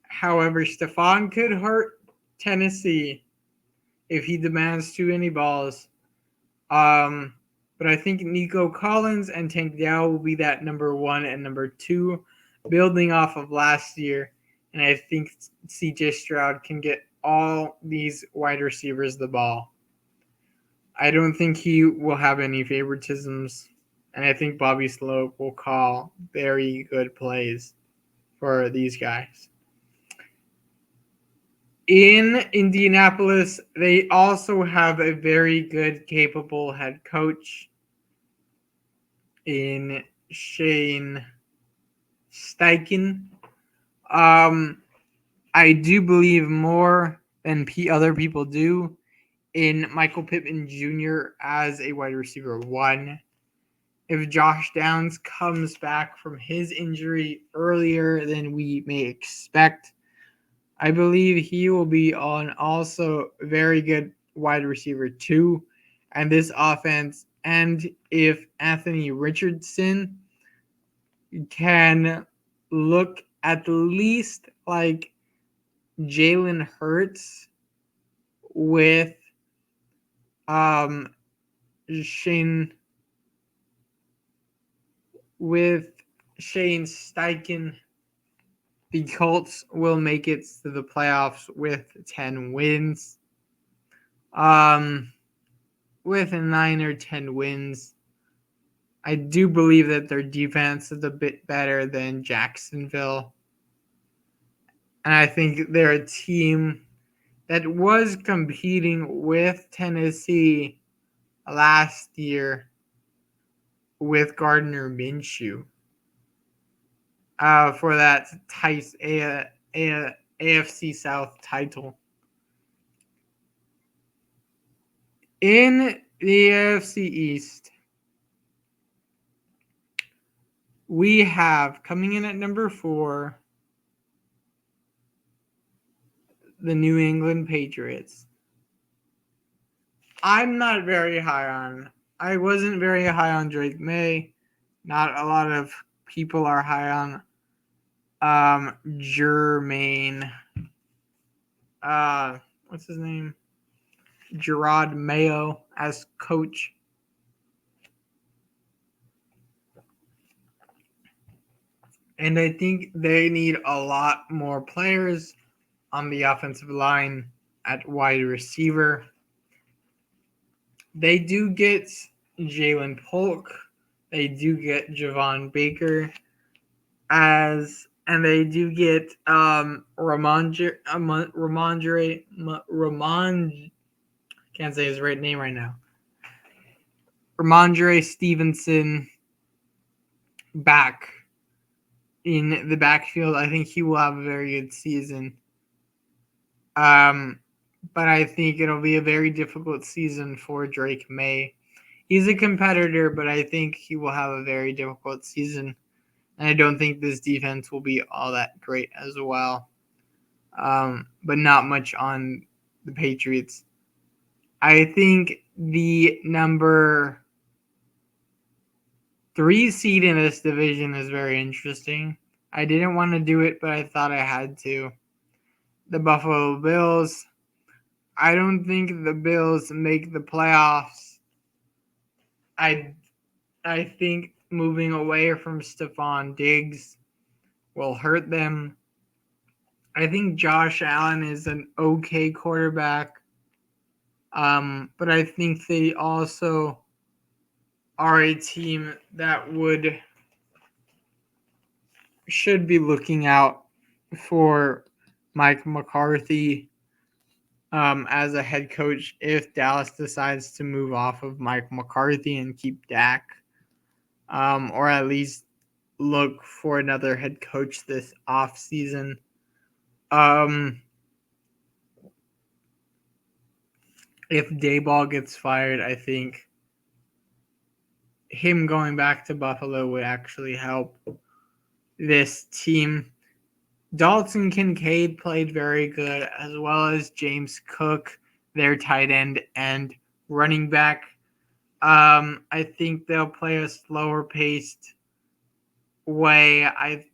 [SPEAKER 1] However, Stephon could hurt Tennessee if he demands too many balls. But I think Nico Collins and Tank Dell will be that number 1 and number 2, building off of last year. And I think CJ Stroud can get all these wide receivers the ball. I don't think he will have any favoritisms. And I think Bobby Slowick will call very good plays for these guys. In Indianapolis, they also have a very good, capable head coach in Shane Steichen. I do believe more than other people do in Michael Pittman Jr. as a wide receiver 1. If Josh Downs comes back from his injury earlier than we may expect, I believe he will be on also very good wide receiver 2. And this offense, and if Anthony Richardson can look at least like Jalen Hurts with Shane Steichen, the Colts will make it to the playoffs with 10 wins. With 9 or 10 wins. I do believe that their defense is a bit better than Jacksonville. And I think they're a team that was competing with Tennessee last year with Gardner Minshew for that AFC South title. In the AFC East, we have, coming in at number 4, the New England Patriots. I wasn't very high on Drake May. Not a lot of people are high on Jermaine. What's his name? Gerard Mayo as coach. And I think they need a lot more players on the offensive line at wide receiver. They do get Jalen Polk. They do get Javon Baker and they do get Ramondre can't say his right name right now. Ramondre Stevenson back in the backfield. I think he will have a very good season. But I think it'll be a very difficult season for Drake May. He's a competitor, but I think he will have a very difficult season. And I don't think this defense will be all that great as well. But not much on the Patriots. I think the number 3 seed in this division is very interesting. I didn't want to do it, but I thought I had to. The Buffalo Bills. I don't think the Bills make the playoffs. I think moving away from Stephon Diggs will hurt them. I think Josh Allen is an okay quarterback. But I think they also are a team that should be looking out for Mike McCarthy as a head coach if Dallas decides to move off of Mike McCarthy and keep Dak, or at least look for another head coach this offseason. If Daboll gets fired, I think him going back to Buffalo would actually help this team. Dalton Kincaid played very good, as well as James Cook, their tight end and running back. I think they'll play a slower paced way. I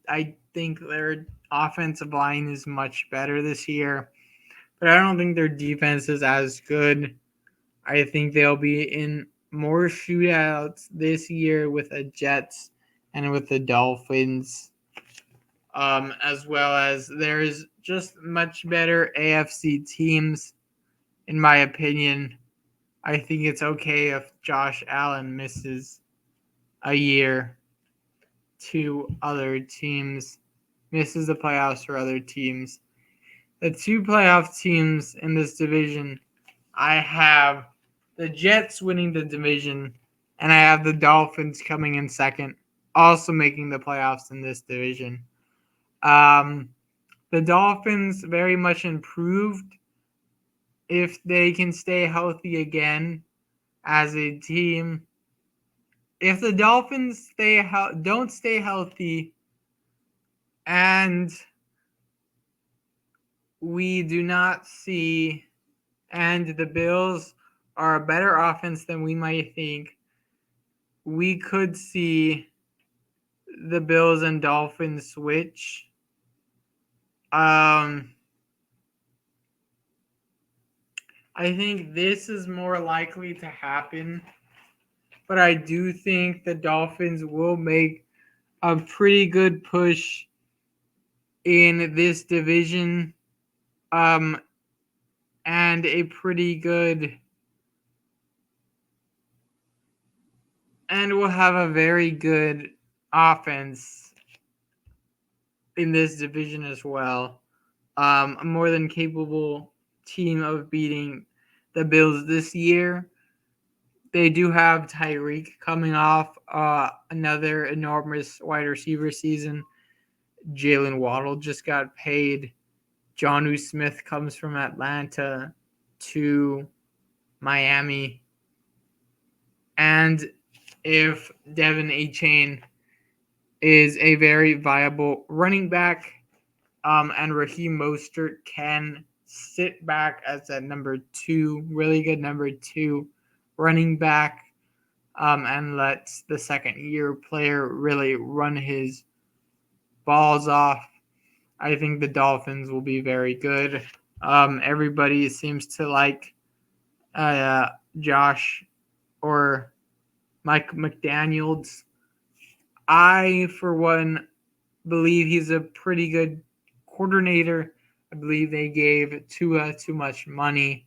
[SPEAKER 1] think their offensive line is much better this year, but I don't think their defense is as good. I think they'll be in more shootouts this year with the Jets and with the Dolphins, as well as there's just much better AFC teams, in my opinion. I think it's okay if Josh Allen misses a year to other teams, misses the playoffs for other teams. The two playoff teams in this division, I have the Jets winning the division, and I have the Dolphins coming in second, also making the playoffs in this division. The Dolphins very much improved if they can stay healthy again as a team. If the Dolphins don't stay healthy and we do not see, and the Bills are a better offense than we might think, we could see the Bills and Dolphins switch. I think this is more likely to happen, but I do think the Dolphins will make a pretty good push in this division, and a pretty good, and will have a very good offense in this division as well. A more than capable team of beating the Bills this year. They do have Tyreek coming off another enormous wide receiver season. Jalen Waddle just got paid. Jonnu Smith comes from Atlanta to Miami. And if Devin Achane is a very viable running back, and Raheem Mostert can sit back as that number 2, really good number 2 running back, and lets the second-year player really run his balls off, I think the Dolphins will be very good. Everybody seems to like Josh or Mike McDaniels. I, for one, believe he's a pretty good coordinator. I believe they gave Tua too much money.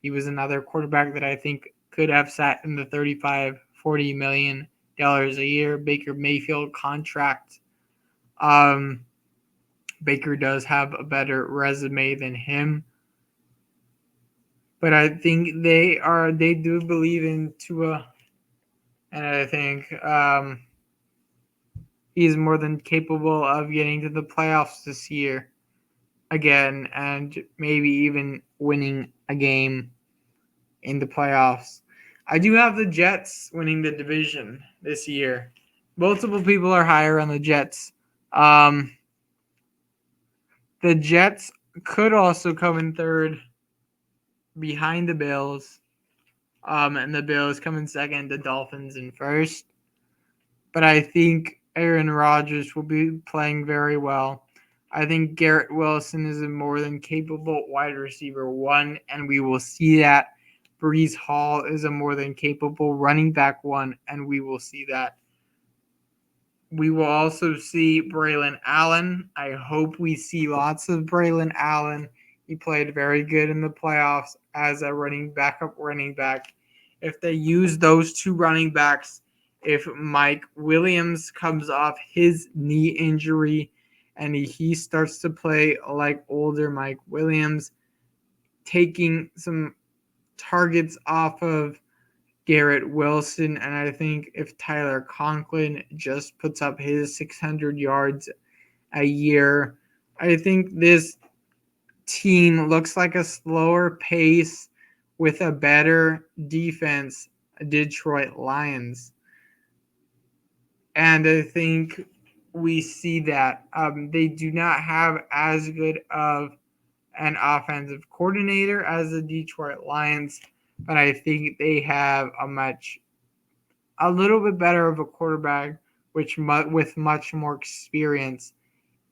[SPEAKER 1] He was another quarterback that I think could have sat in the $35-40 million a year Baker Mayfield contract. Baker does have a better resume than him, but I think they do believe in Tua, and I think he's more than capable of getting to the playoffs this year again, and maybe even winning a game in the playoffs. I do have the Jets winning the division this year. Multiple people are higher on the Jets. The Jets could also come in third behind the Bills. And the Bills come in second, the Dolphins in first. But I think Aaron Rodgers will be playing very well. I think Garrett Wilson is a more than capable wide receiver 1, and we will see that. Breece Hall is a more than capable running back 1, and we will see that. We will also see Braylon Allen. I hope we see lots of Braylon Allen. He played very good in the playoffs as a backup running back. If they use those two running backs, if Mike Williams comes off his knee injury and he starts to play like older Mike Williams, taking some targets off of Garrett Wilson. And I think if Tyler Conklin just puts up his 600 yards a year, I think this team looks like a slower pace with a better defense, Detroit Lions. And I think we see that they do not have as good of an offensive coordinator as the Detroit Lions, but I think they have a little bit better of a quarterback, with much more experience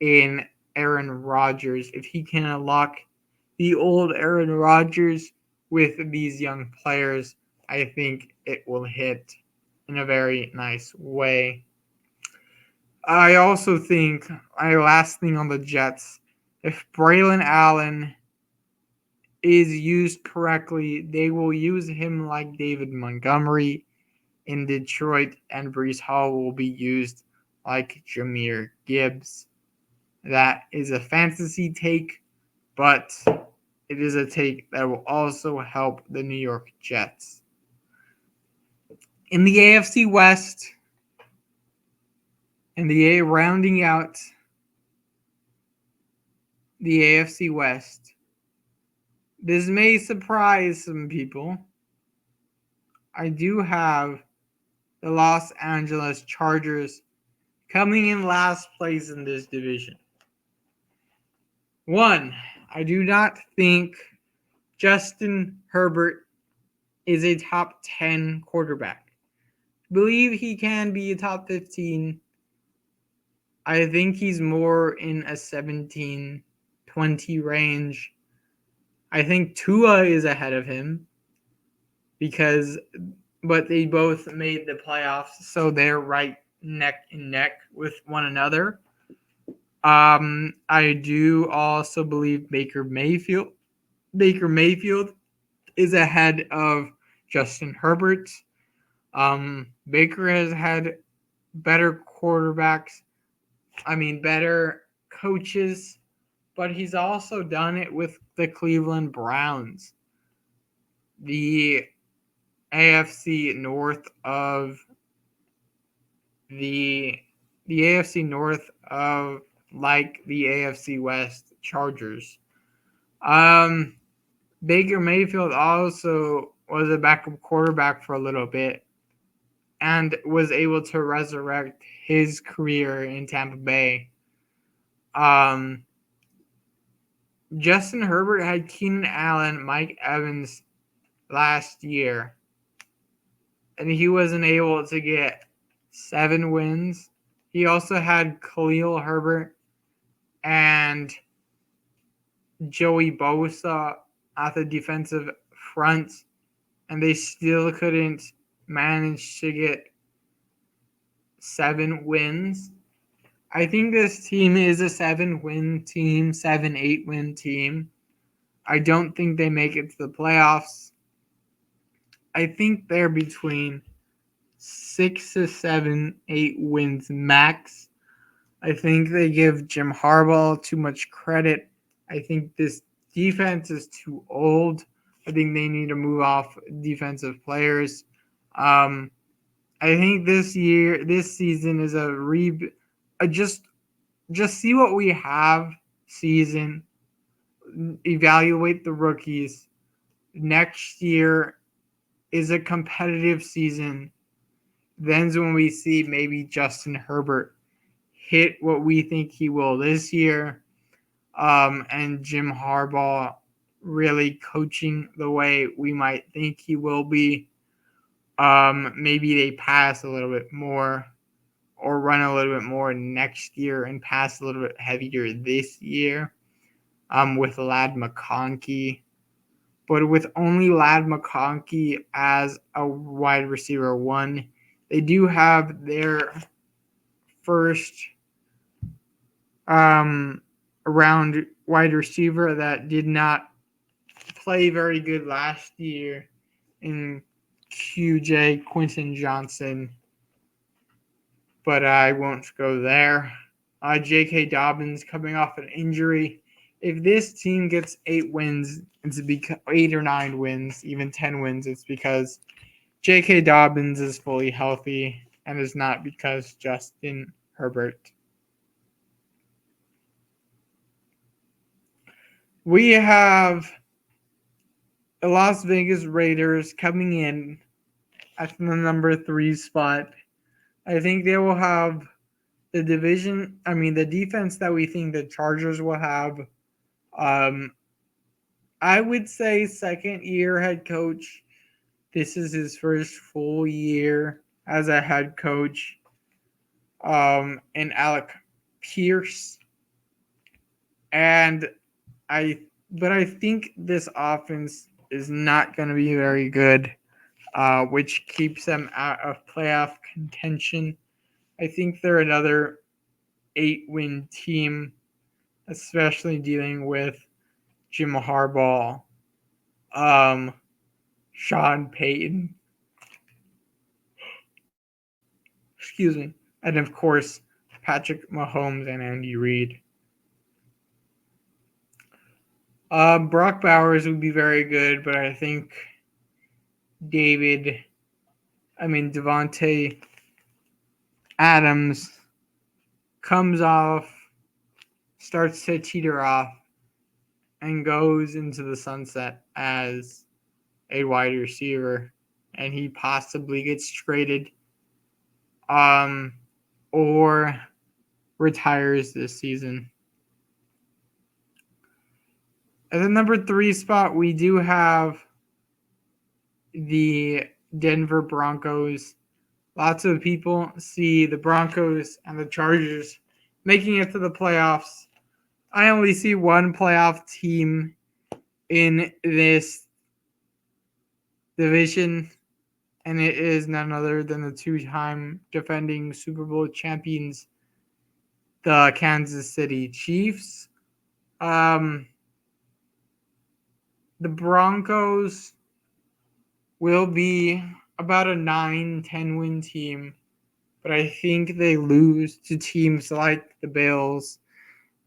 [SPEAKER 1] in Aaron Rodgers. If he can unlock the old Aaron Rodgers with these young players, I think it will hit in a very nice way. I also think, my last thing on the Jets, if Braylon Allen is used correctly, they will use him like David Montgomery in Detroit, and Breece Hall will be used like Jahmyr Gibbs. That is a fantasy take, but it is a take that will also help the New York Jets. In the AFC West, rounding out the AFC West, this may surprise some people. I do have the Los Angeles Chargers coming in last place in this division. One, I do not think Justin Herbert is a top 10 quarterback. I believe he can be a top 15. I think he's more in a 17-20 range. I think Tua is ahead of him but they both made the playoffs, so they're right neck and neck with one another. I do also believe Baker Mayfield is ahead of Justin Herbert. Baker has had better better coaches, but he's also done it with the Cleveland Browns. The AFC North of the AFC North of like the AFC West Chargers. Baker Mayfield also was a backup quarterback for a little bit and was able to resurrect his career in Tampa Bay. Justin Herbert had Keenan Allen, Mike Evans last year, and he wasn't able to get 7 wins. He also had Khalil Herbert and Joey Bosa at the defensive front, and they still couldn't manage to get 7 wins. I think this team is a 7-win team, 7-8-win team. I don't think they make it to the playoffs. I think they're between 6 to 7, 8 wins max. I think they give Jim Harbaugh too much credit. I think this defense is too old. I think they need to move off defensive players. I think this season is just see what we have season. Evaluate the rookies. Next year is a competitive season. Then's when we see maybe Justin Herbert hit what we think he will this year, and Jim Harbaugh really coaching the way we might think he will be. Maybe they pass a little bit more or run a little bit more next year and pass a little bit heavier this year with Ladd McConkey. But with only Ladd McConkey as a wide receiver 1, they do have their first round wide receiver that did not play very good last year in QJ Quentin Johnson. But I won't go there. J.K. Dobbins coming off an injury. if this team gets 8 wins, it's because 8 or 9 wins, even 10 wins, it's because J.K. Dobbins is fully healthy and is not because Justin Herbert. We have the Las Vegas Raiders coming in at the number 3 spot. I think they will have the defense that we think the Chargers will have. I would say second year head coach. This is his first full year as a head coach. And Alec Pierce. And I think this offense is not going to be very good, which keeps them out of playoff contention. I think they're another 8-win team, especially dealing with Jim Harbaugh, Sean Payton, and of course Patrick Mahomes and Andy Reid. Brock Bowers would be very good, but I think Davante Adams starts to teeter off, and goes into the sunset as a wide receiver, and he possibly gets traded or retires this season. At the number 3 spot, we do have the Denver Broncos. Lots of people see the Broncos and the Chargers making it to the playoffs. I only see one playoff team in this division, and it is none other than the 2-time defending Super Bowl champions, the Kansas City Chiefs. The Broncos will be about a 9-10 win team, but I think they lose to teams like the Bills,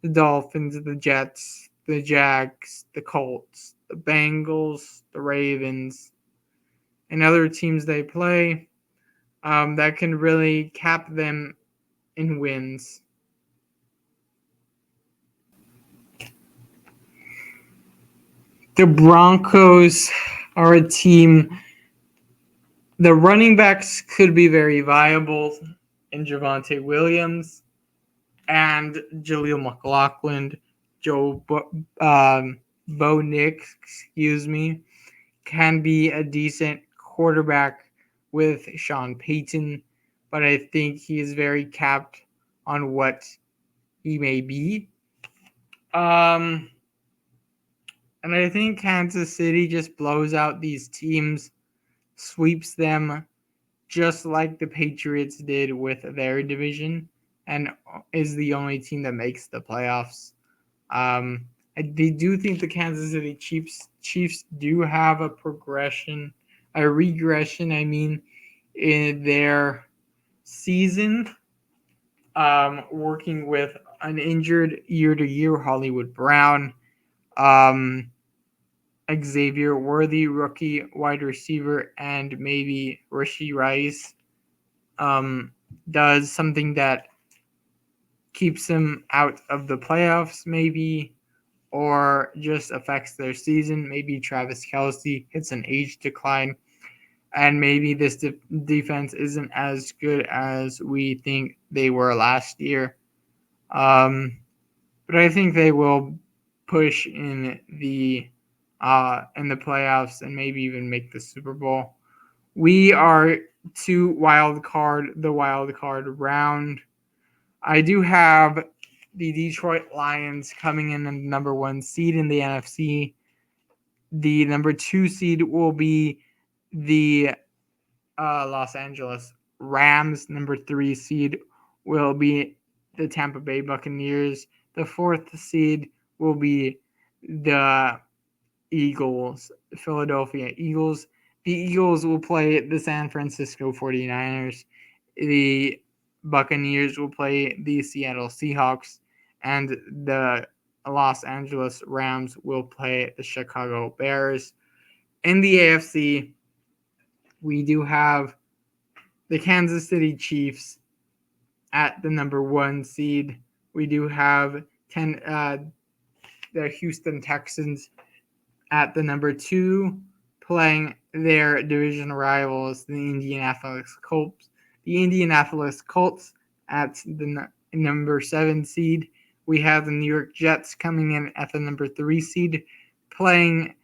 [SPEAKER 1] the Dolphins, the Jets, the Jags, the Colts, the Bengals, the Ravens, and other teams they play that can really cap them in wins. The Broncos are a team. The running backs could be very viable in Javonte Williams and Jaleel McLaughlin. Bo Nix, can be a decent quarterback with Sean Payton, but I think he is very capped on what he may be. And I think Kansas City just blows out these teams, sweeps them just like the Patriots did with their division, and is the only team that makes the playoffs. I do think the Kansas City Chiefs do have a regression, in their season, working with an injured year-to-year Hollywood Brown, Xavier Worthy, rookie wide receiver, and maybe Rashee Rice does something that keeps them out of the playoffs, maybe, or just affects their season. Maybe Travis Kelce hits an age decline, and maybe this defense isn't as good as we think they were last year. But I think they will push in the playoffs and maybe even make the Super Bowl. We are to the wild card round. I do have the Detroit Lions coming in the number 1 seed in the NFC. The number 2 seed will be the Los Angeles Rams. Number 3 seed will be the Tampa Bay Buccaneers. The 4th seed will be the Philadelphia Eagles. The Eagles will play the San Francisco 49ers. The Buccaneers will play the Seattle Seahawks. And the Los Angeles Rams will play the Chicago Bears. In the AFC, we do have the Kansas City Chiefs at the number 1 seed. We do have the Houston Texans at the number 2, playing their division rivals, the Indianapolis Colts. The Indianapolis Colts at the number 7 seed. We have the New York Jets coming in at the number 3 seed, playing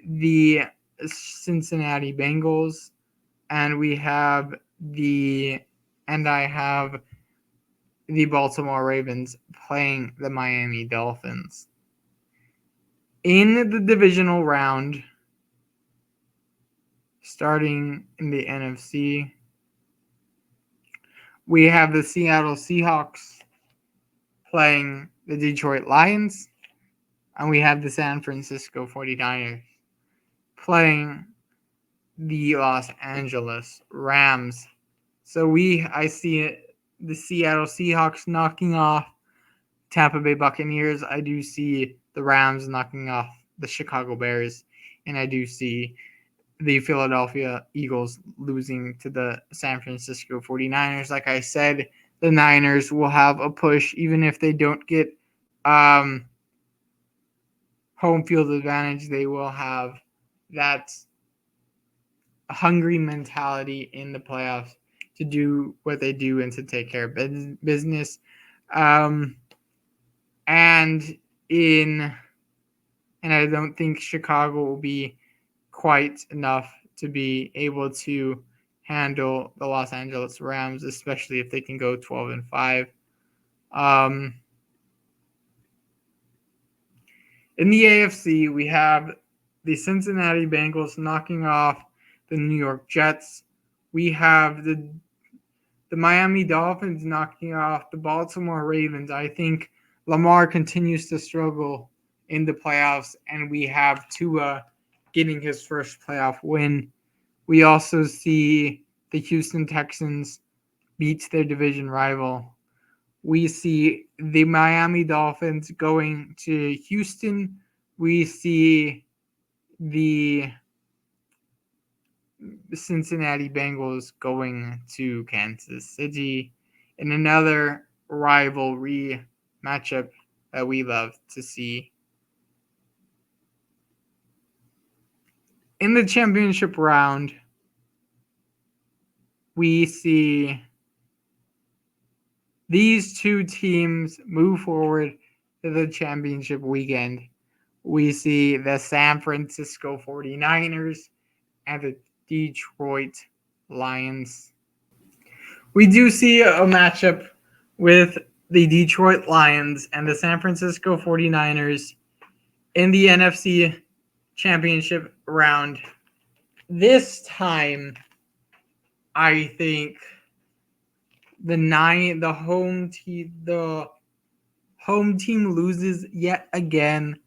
[SPEAKER 1] the Cincinnati Bengals. And I have the Baltimore Ravens playing the Miami Dolphins. In the divisional round, starting in the NFC, we have the Seattle Seahawks playing the Detroit Lions, and we have the San Francisco 49ers playing the Los Angeles Rams. So I see the Seattle Seahawks knocking off Tampa Bay Buccaneers. I do see the Rams knocking off the Chicago Bears, and I do see the Philadelphia Eagles losing to the San Francisco 49ers. Like I said, the Niners will have a push even if they don't get home field advantage. They will have that hungry mentality in the playoffs to do what they do and to take care of business. And I don't think Chicago will be quite enough to be able to handle the Los Angeles Rams, especially if they can go 12-5. In the AFC, we have the Cincinnati Bengals knocking off the New York Jets. We have the Miami Dolphins knocking off the Baltimore Ravens. I think Lamar continues to struggle in the playoffs, and we have Tua getting his first playoff win. We also see the Houston Texans beat their division rival. We see the Miami Dolphins going to Houston. We see the Cincinnati Bengals going to Kansas City in another rivalry matchup that we love to see. In the championship round, we see these two teams move forward to the championship weekend. We see the San Francisco 49ers and the Detroit Lions. We do see a matchup with the Detroit Lions and the San Francisco 49ers in the NFC Championship round. This time, I think the home team loses yet again,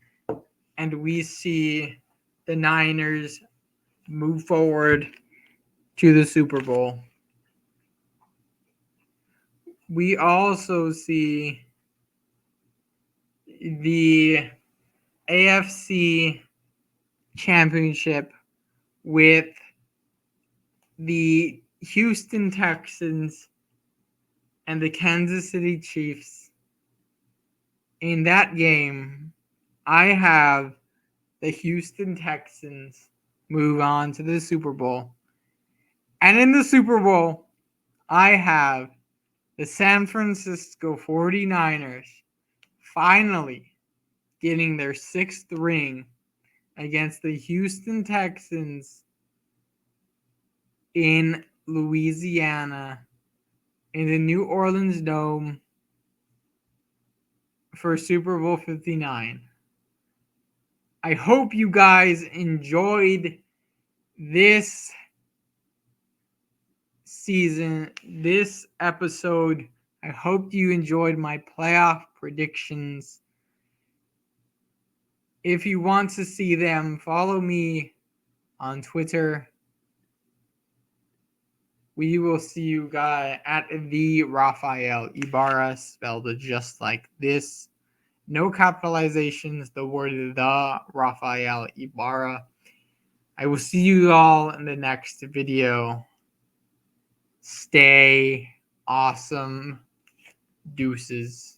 [SPEAKER 1] and we see the Niners move forward to the Super Bowl. We also see the AFC Championship with the Houston Texans and the Kansas City Chiefs. In that game, I have the Houston Texans move on to the Super Bowl. And in the Super Bowl, I have the San Francisco 49ers finally getting their 6th ring against the Houston Texans in Louisiana in the New Orleans Dome for Super Bowl 59. I hope you guys enjoyed this season, this episode. I hope you enjoyed my playoff predictions. If you want to see them, follow me on Twitter. We will see you guys at the Rafael Ibarra, spelled just like this. no capitalizations, the word the Rafael Ibarra. I will see you all in the next video. Stay awesome. Deuces.